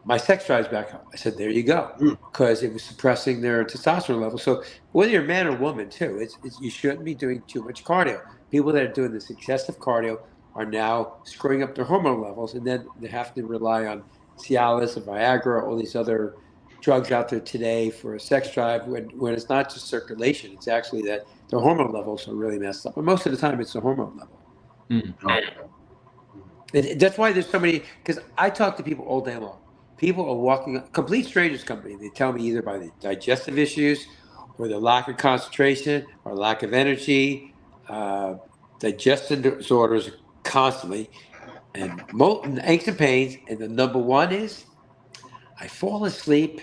My sex drive's back up. I said, there you go, because it was suppressing their testosterone level. So whether you're a man or woman too, you shouldn't be doing too much cardio. People that are doing this excessive cardio are now screwing up their hormone levels, and then they have to rely on Cialis or Viagra, all these other drugs out there today for a sex drive, when it's not just circulation, it's actually that their hormone levels are really messed up. And most of the time, it's the hormone level. That's why there's so many, because I talk to people all day long. People are walking, complete strangers come to me. They tell me either by the digestive issues or the lack of concentration or lack of energy, digestive disorders constantly, and aches and pains. And the number one is I fall asleep,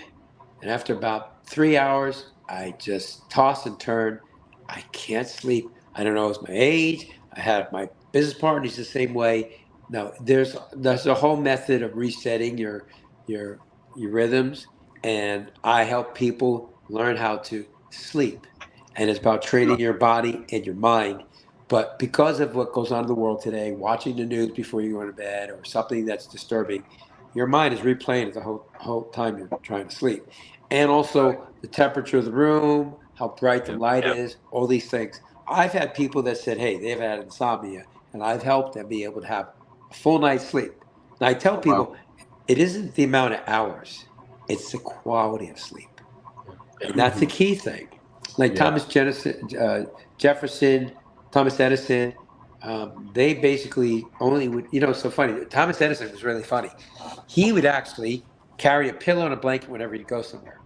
and after about 3 hours, I just toss and turn. I can't sleep. I don't know, it's my age. I have my business partner, he's the same way. Now, there's a whole method of resetting your rhythms, and I help people learn how to sleep. And it's about training your body and your mind But because of what goes on in the world today, watching the news before you go to bed or something that's disturbing, your mind is replaying it the whole time you're trying to sleep. And also the temperature of the room, how bright the light is, all these things. I've had people that said, hey, they've had insomnia, and I've helped them be able to have a full night's sleep. And I tell people, it isn't the amount of hours, it's the quality of sleep. And that's the key thing. Like Jefferson, Thomas Edison, they basically only would, it's so funny. Thomas Edison was really funny. He would actually carry a pillow and a blanket whenever he'd go somewhere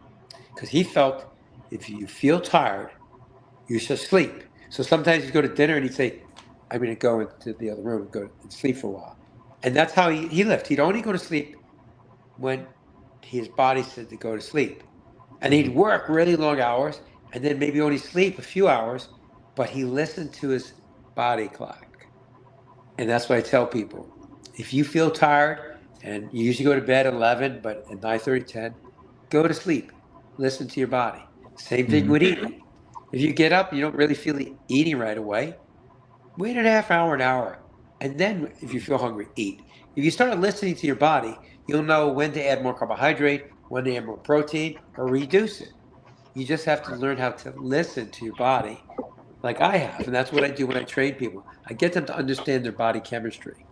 because he felt if you feel tired, you should sleep. So sometimes he'd go to dinner and he'd say, I'm going to go into the other room and go and sleep for a while. And that's how he lived. He'd only go to sleep when his body said to go to sleep. And he'd work really long hours and then maybe only sleep a few hours, but he listened to his body clock. And that's what I tell people. If you feel tired and you usually go to bed at 11, but at 9:30, 10, go to sleep. Listen to your body. Same thing with eating. If you get up, you don't really feel eating right away, wait a half hour, an hour. And then if you feel hungry, eat. If you start listening to your body, you'll know when to add more carbohydrate, when to add more protein, or reduce it. You just have to learn how to listen to your body like I have. And that's what I do when I train people. I get them to understand their body chemistry.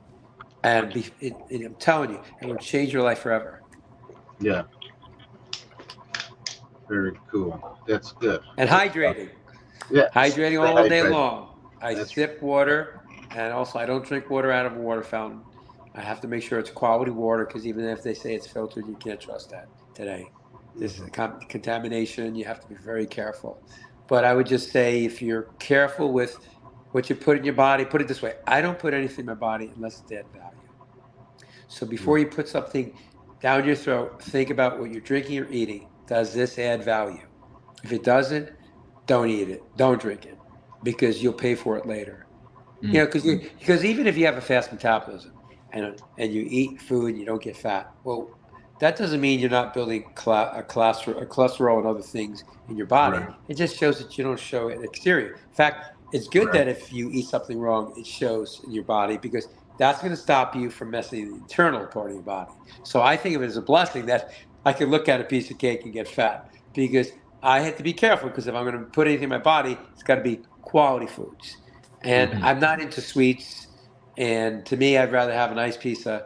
And I'm telling you, it will change your life forever. Yeah. Very cool. That's good. And hydrating. Yeah. Hydrating all day long. I sip water, and also I don't drink water out of a water fountain. I have to make sure it's quality water because even if they say it's filtered, you can't trust that today. This is contamination. You have to be very careful. But I would just say if you're careful with what you put in your body, put it this way. I don't put anything in my body unless it's add value. So before you put something down your throat, think about what you're drinking or eating. Does this add value? If it doesn't, don't eat it. Don't drink it because you'll pay for it later. Because even if you have a fast metabolism and you eat food and you don't get fat, well, that doesn't mean you're not building cholesterol and other things in your body. Right. It just shows that you don't show it exterior. In fact, it's good that if you eat something wrong, it shows in your body because that's going to stop you from messing the internal part of your body. So I think of it as a blessing that I can look at a piece of cake and get fat because I have to be careful because if I'm going to put anything in my body, it's got to be quality foods. And I'm not into sweets. And to me, I'd rather have a nice piece of,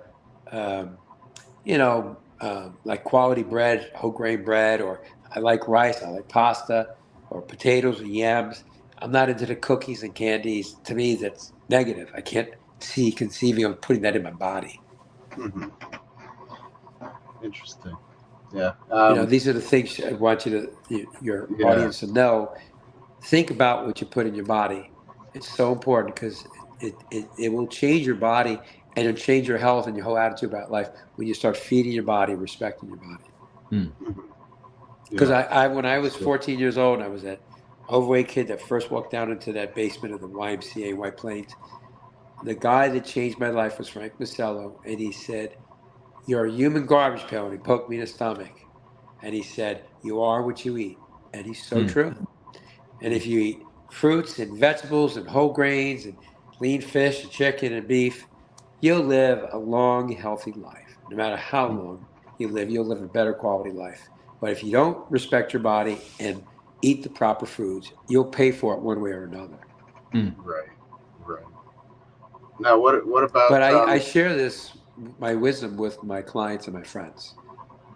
like quality bread, whole grain bread, or I like rice, I like pasta, or potatoes or yams. I'm not into the cookies and candies. To me, that's negative. I can't see conceiving of putting that in my body. Interesting. Yeah. These are the things I want your audience to know. Think about what you put in your body. It's so important because it will change your body and it'll change your health and your whole attitude about life when you start feeding your body, respecting your body. Because I when I was 14 years old, I was that overweight kid that first walked down into that basement of the YMCA in White Plains. The guy that changed my life was Frank Masello, and he said, "You're a human garbage pail," and he poked me in the stomach. And he said, "You are what you eat." And he's so true. And if you eat fruits and vegetables and whole grains and lean fish and chicken and beef, you'll live a long, healthy life. No matter how long you live, you'll live a better quality life. But if you don't respect your body and eat the proper foods, you'll pay for it one way or another. Right. Now, what about? But I share my wisdom with my clients and my friends.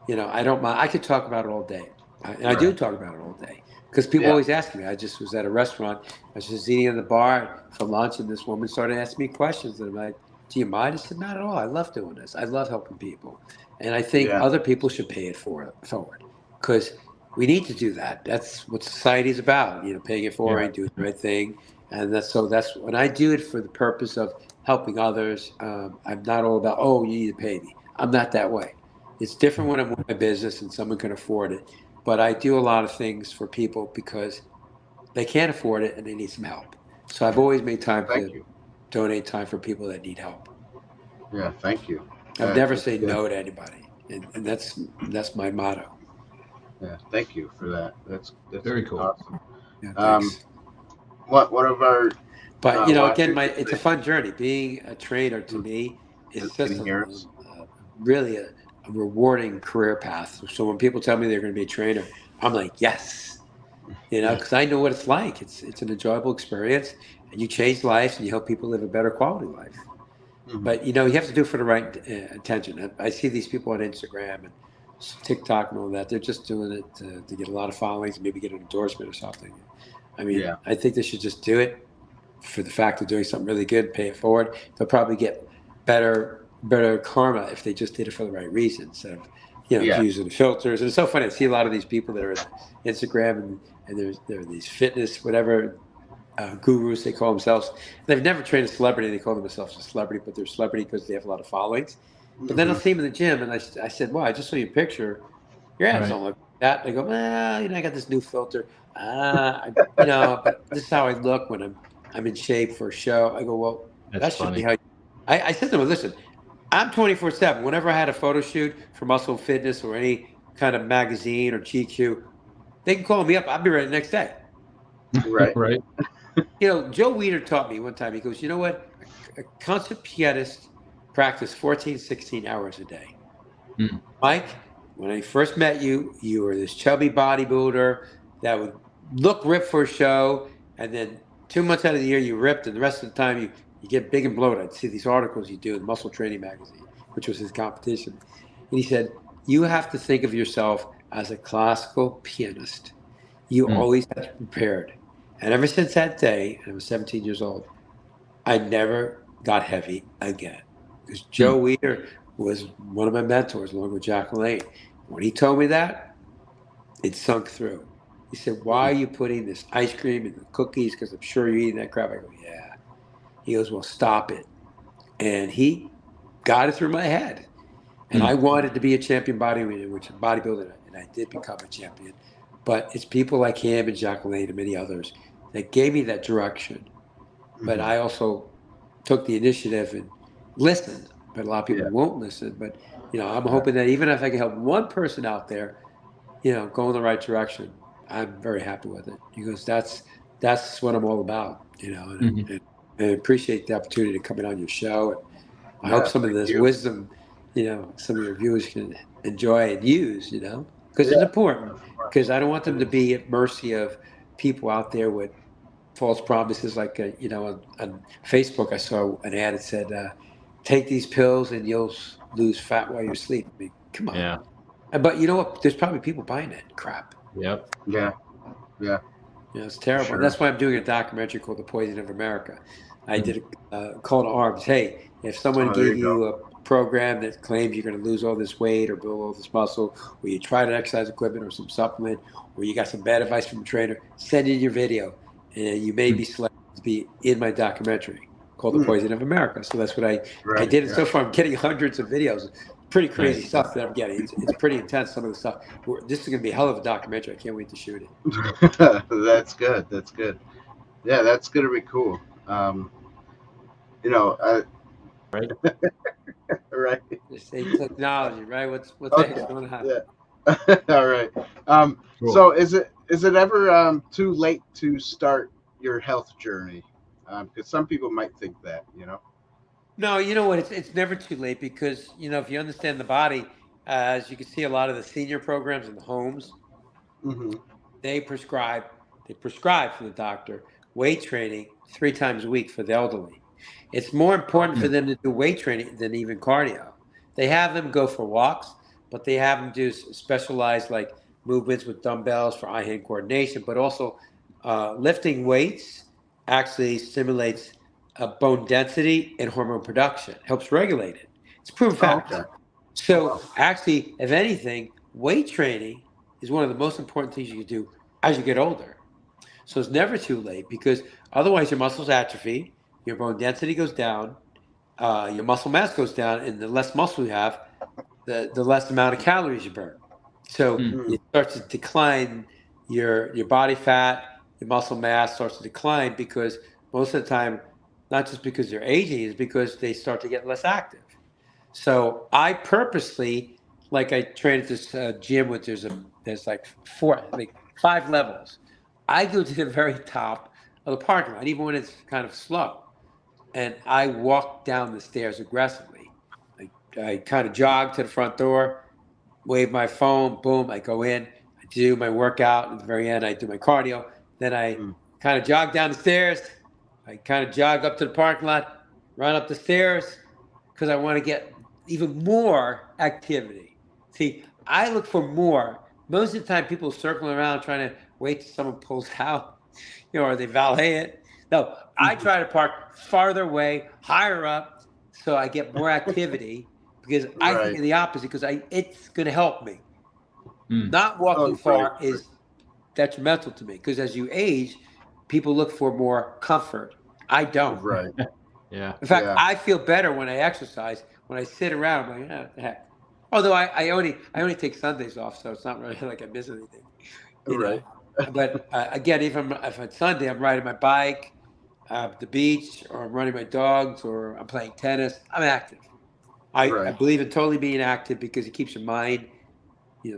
I don't mind. I could talk about it all day. I do talk about it all day. Because people always ask me. I just was at a restaurant. I was just eating in the bar for lunch, and this woman started asking me questions. And I'm like, do you mind? I said, not at all. I love doing this. I love helping people. And I think other people should pay it forward. Because we need to do that. That's what society is about. Paying it forward and doing the right thing. And that's when I do it for the purpose of helping others. I'm not all about, you need to pay me. I'm not that way. It's different when I'm with my business and someone can afford it. But I do a lot of things for people because they can't afford it and they need some help. So I've always made time to donate time for people that need help. Yeah, thank you. I've never said no to anybody, and that's my motto. Yeah, thank you for that. That's very cool. Awesome. Yeah, what of our But again, it's a fun journey. Being a trainer to me is just really a rewarding career path. So when people tell me they're going to be a trainer, I'm like, yes, because I know what it's like. It's an enjoyable experience, and you change lives and you help people live a better quality life. But you have to do it for the right intention. I see these people on Instagram and TikTok and all that. They're just doing it to get a lot of followings and maybe get an endorsement or something. I mean, I think they should just do it for the fact of doing something really good, pay it forward. They'll probably get better karma if they just did it for the right reasons instead of using the filters. And it's so funny. I see a lot of these people that are on Instagram and there are these fitness whatever gurus they call themselves. They've never trained a celebrity. They call themselves a celebrity, but they're a celebrity because they have a lot of followings. But then I'll see them in the gym, and I said, "Well, I just saw your picture. Your abs don't look like that." They go, "Well, I got this new filter. But this is how I look when I'm in shape for a show." I go, "Well, that should be how." I said to them, "Listen, I'm 24/7. Whenever I had a photo shoot for Muscle Fitness or any kind of magazine or GQ, they can call me up. I'll be ready the next day." Right. Right. Joe Weider taught me one time. He goes, "You know what? A concert pianist practice 14, 16 hours a day. Mike, when I first met you, you were this chubby bodybuilder that would look ripped for a show, and then 2 months out of the year you ripped, and the rest of the time you get big and bloated. I'd see these articles you do in Muscle Training Magazine, which was his competition." And he said, "You have to think of yourself as a classical pianist. You always have to be prepared." And ever since that day, and I was 17 years old, I never got heavy again. Because Joe Weider was one of my mentors, along with Jack LaLanne. When he told me that, it sunk through. He said, "Why are you putting this ice cream and the cookies? Because I'm sure you're eating that crap." I go, "Yeah." He goes, "Well, stop it." And he got it through my head. And I wanted to be a champion bodybuilder, and I did become a champion. But it's people like him and Jack LaLanne and many others that gave me that direction. But I also took the initiative and listened. But a lot of people won't listen. But, I'm hoping that even if I can help one person out there, go in the right direction, I'm very happy with it. Because that's what I'm all about, and I appreciate the opportunity to come in on your show. And I hope some of this wisdom, some of your viewers can enjoy and use, because it's important. Because I don't want them to be at mercy of people out there with false promises. Like, on Facebook, I saw an ad that said, "Take these pills and you'll lose fat while you sleep." I mean, come on. Yeah. But you know what? There's probably people buying that crap. Yep. Yeah. It's terrible. Sure. And that's why I'm doing a documentary called "The Poison of America." I did a call to arms. Hey, if someone gave you a program that claims you're going to lose all this weight or build all this muscle, or you tried an exercise equipment or some supplement, or you got some bad advice from a trainer, send in your video, and you may be selected to be in my documentary called "The Poison of America." So that's what I did. And so far, I'm getting hundreds of videos. Pretty crazy stuff that I'm getting. It's pretty intense, some of the stuff. This is going to be a hell of a documentary. I can't wait to shoot it. That's good. Yeah, that's going to be cool. Right. Right. Just say technology, right? What the heck's going on? Yeah. All right. Cool. So is it ever too late to start your health journey? Because some people might think that, No, you know what? It's never too late because, if you understand the body, as you can see, a lot of the senior programs in the homes, they prescribe from the doctor weight training 3 times a week for the elderly. It's more important for them to do weight training than even cardio. They have them go for walks, but they have them do specialized like movements with dumbbells for eye-hand coordination, but also lifting weights actually stimulates bone density and hormone production, helps regulate it. It's proven fact. Okay. So actually, if anything, weight training is one of the most important things you can do as you get older. So it's never too late because otherwise your muscles atrophy, your bone density goes down, your muscle mass goes down, and the less muscle you have, the less amount of calories you burn. So it starts to decline your body fat, your muscle mass starts to decline because most of the time, not just because they're aging, is because they start to get less active. So I purposely, like I train at this gym with there's like 5 levels. I go to the very top of the parking lot, even when it's kind of slow. And I walk down the stairs aggressively. I kind of jog to the front door, wave my phone, boom, I go in, I do my workout. At the very end, I do my cardio. Then I kind of jog down the stairs. I kind of jog up to the parking lot, run up the stairs, because I want to get even more activity. See, I look for more. Most of the time, people circle around trying to wait till someone pulls out, or they valet it. No, I try to park farther away, higher up, so I get more activity, because I think of the opposite, because it's going to help me. Not walking far is detrimental to me, because as you age, people look for more comfort. I don't. Right. Yeah. In fact, I feel better when I exercise. When I sit around, I'm like, what the heck. Although I only take Sundays off, so it's not really like I miss anything. You know? But again, even if it's Sunday, I'm riding my bike, at the beach, or I'm running my dogs, or I'm playing tennis. I'm active. I believe in totally being active, because it keeps your mind,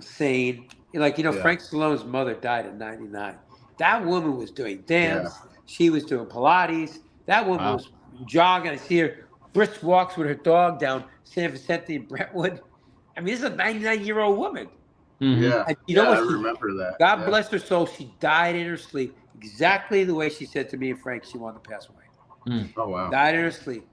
sane. Frank Stallone's mother died at 99. That woman was doing dance. Yeah. She was doing Pilates. That woman was jogging. I see her brisk walks with her dog down San Vicente and Brentwood. I mean, this is a 99-year-old woman. Mm-hmm. Yeah. And you know what? I remember that. God bless her soul. She died in her sleep, exactly the way she said to me and Frank she wanted to pass away. Oh, wow. Died in her sleep.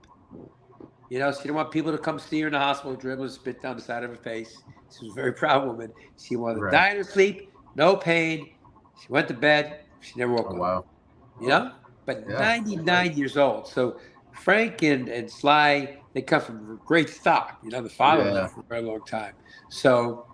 She didn't want people to come see her in the hospital, dribble and spit down the side of her face. She was a very proud woman. She wanted to die in her sleep, no pain. She went to bed. She never woke up. Wow. But 99 years old. So Frank and Sly, they come from great stock. The father lived for a very long time. So,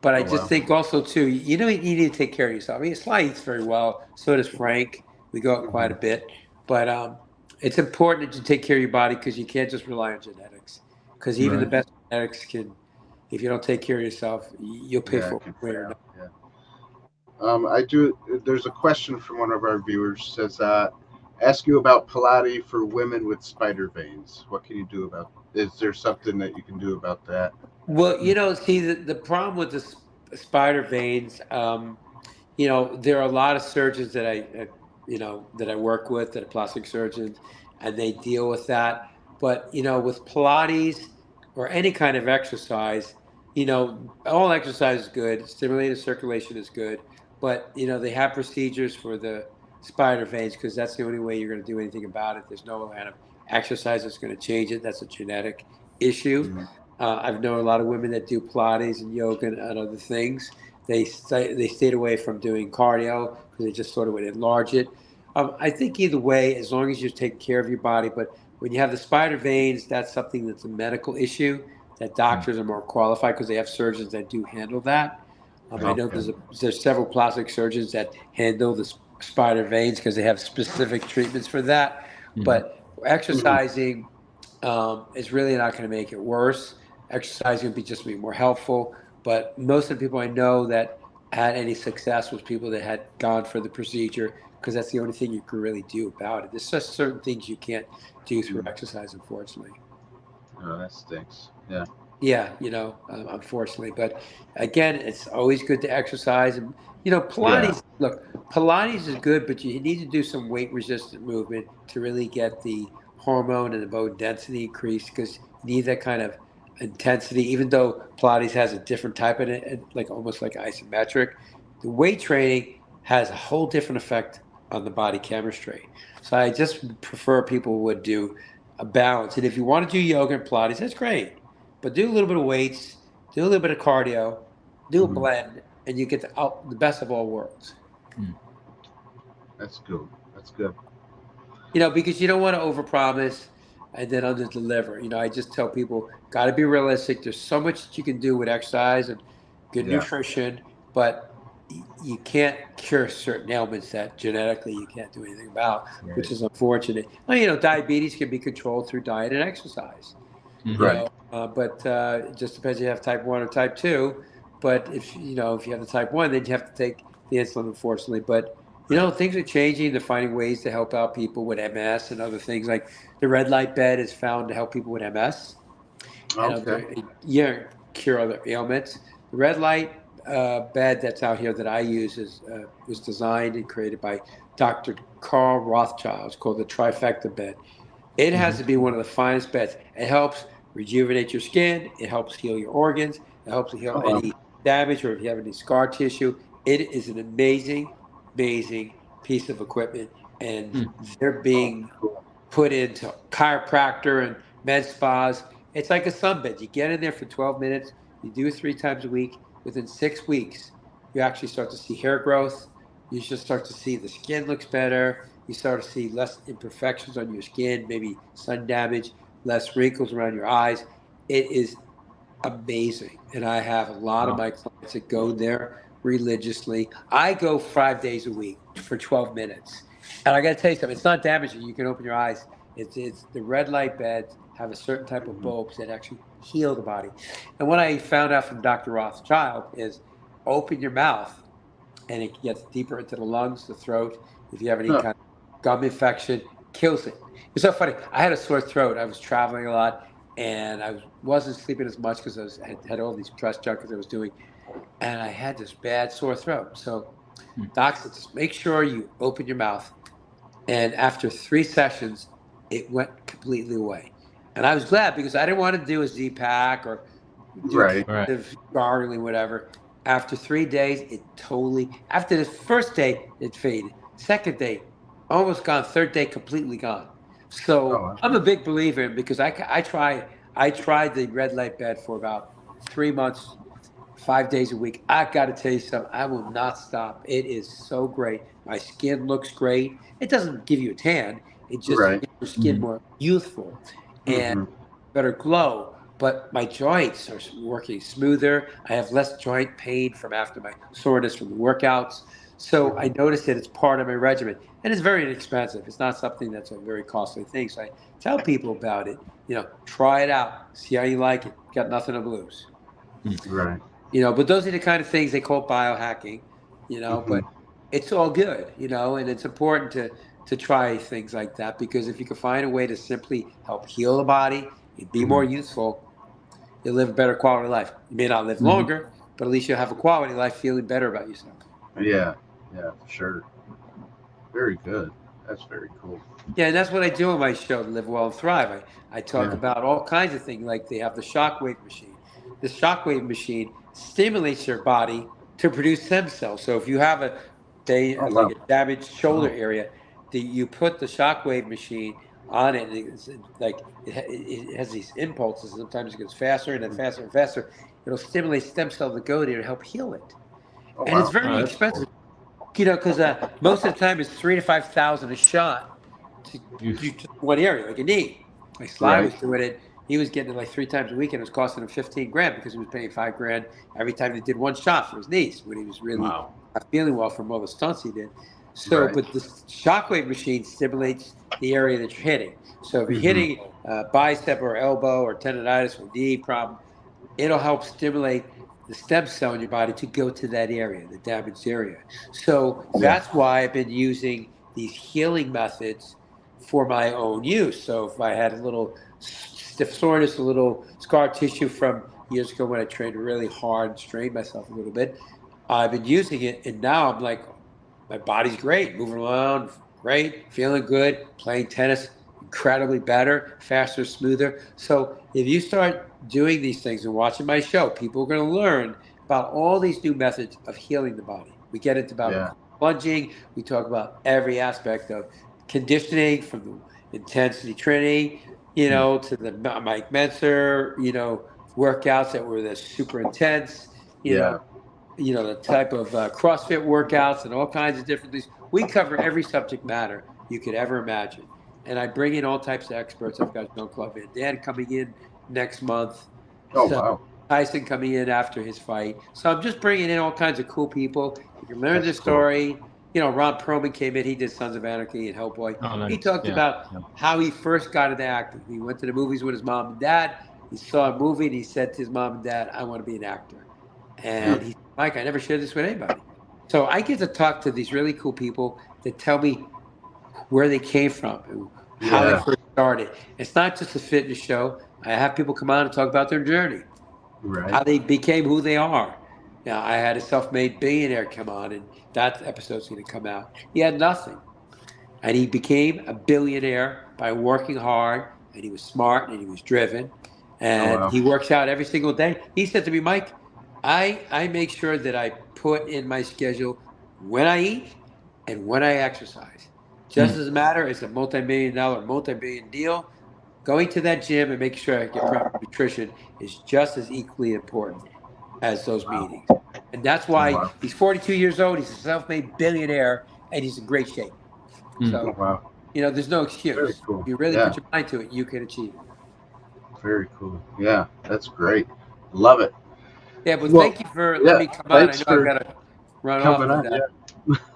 but I just think also too, you need to take care of yourself. I mean, Sly eats very well. So does Frank. We go out quite a bit. But it's important that you take care of your body, because you can't just rely on genetics. Because even the best genetics can, if you don't take care of yourself, you'll pay for it. There's a question from one of our viewers, says, ask you about Pilates for women with spider veins. What can you do about it? Is there something that you can do about that? Well, see, the problem with the spider veins, there are a lot of surgeons that I work with, that are plastic surgeons, and they deal with that. But, with Pilates or any kind of exercise, all exercise is good. Stimulating circulation is good. But, they have procedures for the spider veins, because that's the only way you're going to do anything about it. There's no amount of exercise that's going to change it. That's a genetic issue. I've known a lot of women that do Pilates and yoga and other things. They stayed away from doing cardio, because they just thought it would enlarge it. I think either way, as long as you're taking care of your body. But when you have the spider veins, that's something that's a medical issue that doctors are more qualified, because they have surgeons that do handle that. I know there's several plastic surgeons that handle the spider veins, because they have specific treatments for that. But exercising is really not going to make it worse. Exercising would just be more helpful. But most of the people I know that had any success was people that had gone for the procedure, because that's the only thing you can really do about it. There's just certain things you can't do through exercise, unfortunately. Oh, that stinks. Yeah. Yeah, unfortunately. But again, it's always good to exercise. And, Pilates, look, Pilates is good, but you need to do some weight-resistant movement to really get the hormone and the bone density increased, because you need that kind of intensity. Even though Pilates has a different type of it, like almost like isometric, the weight training has a whole different effect on the body chemistry. So I just prefer people would do a balance. And if you want to do yoga and Pilates, that's great. But do a little bit of weights, do a little bit of cardio, do a blend, and you get the best of all worlds. That's good. That's good. Because you don't want to overpromise and then underdeliver. I just tell people, got to be realistic. There's so much that you can do with exercise and good nutrition, but you can't cure certain ailments that genetically you can't do anything about, which is unfortunate. Well, diabetes can be controlled through diet and exercise. But it just depends if you have type 1 or type 2. But if you have the type 1, then you have to take the insulin, unfortunately. But, things are changing. They're finding ways to help out people with MS and other things. Like the red light bed is found to help people with MS. And cure other ailments. The red light bed that's out here that I use was designed and created by Dr. Carl Rothschild. It's called the Trifecta bed. It has to be one of the finest beds. It helps rejuvenate your skin. It helps heal your organs. It helps heal any damage, or if you have any scar tissue. It is an amazing, amazing piece of equipment, and they're being put into chiropractor and med spas. It's like a sunbed. You get in there for 12 minutes. You do it 3 times a week. Within 6 weeks, you actually start to see hair growth. You should start to see the skin looks better. You start to see less imperfections on your skin, maybe sun damage, less wrinkles around your eyes. It is amazing. And I have a lot of my clients that go there religiously. I go 5 days a week for 12 minutes. And I got to tell you something, it's not damaging. You can open your eyes. It's the red light beds have a certain type of bulbs that actually heal the body. And what I found out from Dr. Rothschild is open your mouth and it gets deeper into the lungs, the throat. If you have any kind of gum infection, kills it. It's so funny. I had a sore throat. I was traveling a lot and I wasn't sleeping as much because I had all these press junkets I was doing. And I had this bad sore throat. So doc said, just make sure you open your mouth. And after 3 sessions, it went completely away. And I was glad because I didn't want to do a Z-Pack or do gargling, whatever. After 3 days, it totally, after the first day, it faded. Second day, almost gone. Third day, completely gone. So I'm a big believer in it because I tried the red light bed for about 3 months, 5 days a week. I got to tell you something. I will not stop. It is so great. My skin looks great. It doesn't give you a tan. It just makes your skin more youthful and better glow. But my joints are working smoother. I have less joint pain from after my soreness from the workouts. So I noticed that it's part of my regimen. And it's very inexpensive. It's not something that's a very costly thing. So I tell people about it. Try it out. See how you like it. Got nothing to lose. Right. But those are the kind of things they call biohacking, but it's all good, and it's important to try things like that because if you can find a way to simply help heal the body and be more useful, you'll live a better quality of life. You may not live longer, but at least you'll have a quality of life feeling better about yourself. Yeah, for sure. Very good. That's very cool. Yeah, and that's what I do on my show, Live Well and Thrive. I talk about all kinds of things, like they have the shockwave machine. The shockwave machine stimulates your body to produce stem cells. So if you have a damaged shoulder area, you put the shockwave machine on it, and it's like it has these impulses. Sometimes it gets faster and then faster and faster. It'll stimulate stem cells to go there to help heal it. And it's very expensive, because most of the time it's $3,000 to $5,000 a shot to one area, like a knee. My Sly was doing it. He was getting it like 3 times a week, and it was costing him $15,000 because he was paying $5,000 every time he did one shot for his knees when he was really not feeling well from all the stunts he did. So, but the shockwave machine stimulates the area that you're hitting. So if you're hitting bicep or elbow or tendonitis or knee problem, it'll help stimulate the stem cell in your body to go to that area, the damaged area. So that's why I've been using these healing methods for my own use. So if I had a little stiff soreness, a little scar tissue from years ago when I trained really hard and strained myself a little bit, I've been using it, and now I'm like, my body's great, moving around, great, feeling good, playing tennis, incredibly better, faster, smoother. So if you start doing these things and watching my show, people are going to learn about all these new methods of healing the body. We get into about plunging. We talk about every aspect of conditioning, from the intensity training, to the Mike Menser, workouts that were super intense, the type of CrossFit workouts and all kinds of different things. We cover every subject matter you could ever imagine. And I bring in all types of experts. I've got Jean-Claude Van Damme coming in next month. Tyson coming in after his fight. So I'm just bringing in all kinds of cool people. You can learn their story. Ron Perlman came in. He did Sons of Anarchy and Hellboy. Oh, nice. He talked about how he first got into acting. He went to the movies with his mom and dad. He saw a movie and he said to his mom and dad, I want to be an actor. And he said, Mike, I never shared this with anybody. So I get to talk to these really cool people that tell me where they came from and how they first started. It's not just a fitness show. I have people come on and talk about their journey, how they became who they are. Now, I had a self-made billionaire come on, and that episode's going to come out. He had nothing, and he became a billionaire by working hard, and he was smart, and he was driven, and wow. he works out every single day. He said to me, Mike, I make sure that I put in my schedule when I eat and when I exercise. Just as a matter, it's a multi-million-dollar, multi-billion deal. Going to that gym and making sure I get proper nutrition is just as equally important as those meetings. And that's why Wow. he's 42 years old. He's a self-made billionaire, and he's in great shape. So, Wow. there's no Very excuse. cool. If you really Yeah. put your mind to it, you can achieve it. Very cool. Yeah, that's great. Love it. Yeah, but Well, thank you for yeah, letting me come on. I thanks know I've for got to run coming off with on. that.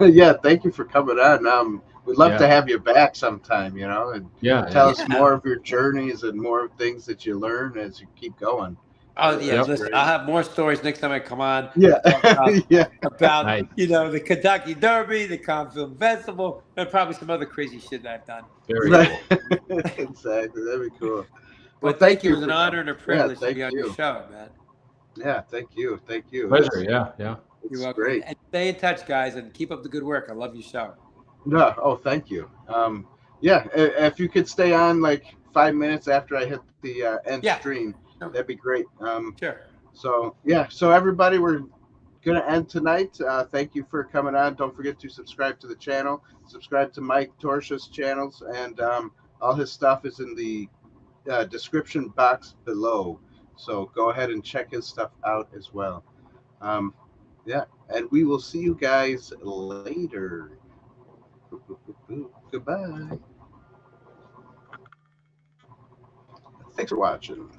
Yeah. Yeah, thank you for coming on. We'd love to Yeah. have you back sometime, and Yeah. tell Yeah. us more of your journeys and more things that you learn as you keep going. Oh yeah, That's listen, great. I'll have more stories next time I come on. Yeah. Talk about, Yeah. Nice. the Kentucky Derby, the Cannes Film Festival, and probably some other crazy shit that I've done. Very Right. cool. Exactly. That'd be cool. But thank you. It was an honor and a Yeah, privilege to thank be on your you. show, man. Yeah, thank you. Thank you. Pleasure. Yeah. Yeah. It's You're welcome. great. And stay in touch, guys, and keep up the good work. I love your show. No, oh, thank you. Yeah, if you could stay on like 5 minutes after I hit the end Yeah. stream, No. that'd be great. Sure. So yeah, so everybody, we're gonna end tonight. Thank you for coming on. Don't forget to subscribe to the channel. Subscribe to Mike Torchia's channels, and all his stuff is in the description box below. So go ahead and check his stuff out as well. Yeah, and we will see you guys later. Goodbye. Thanks for watching.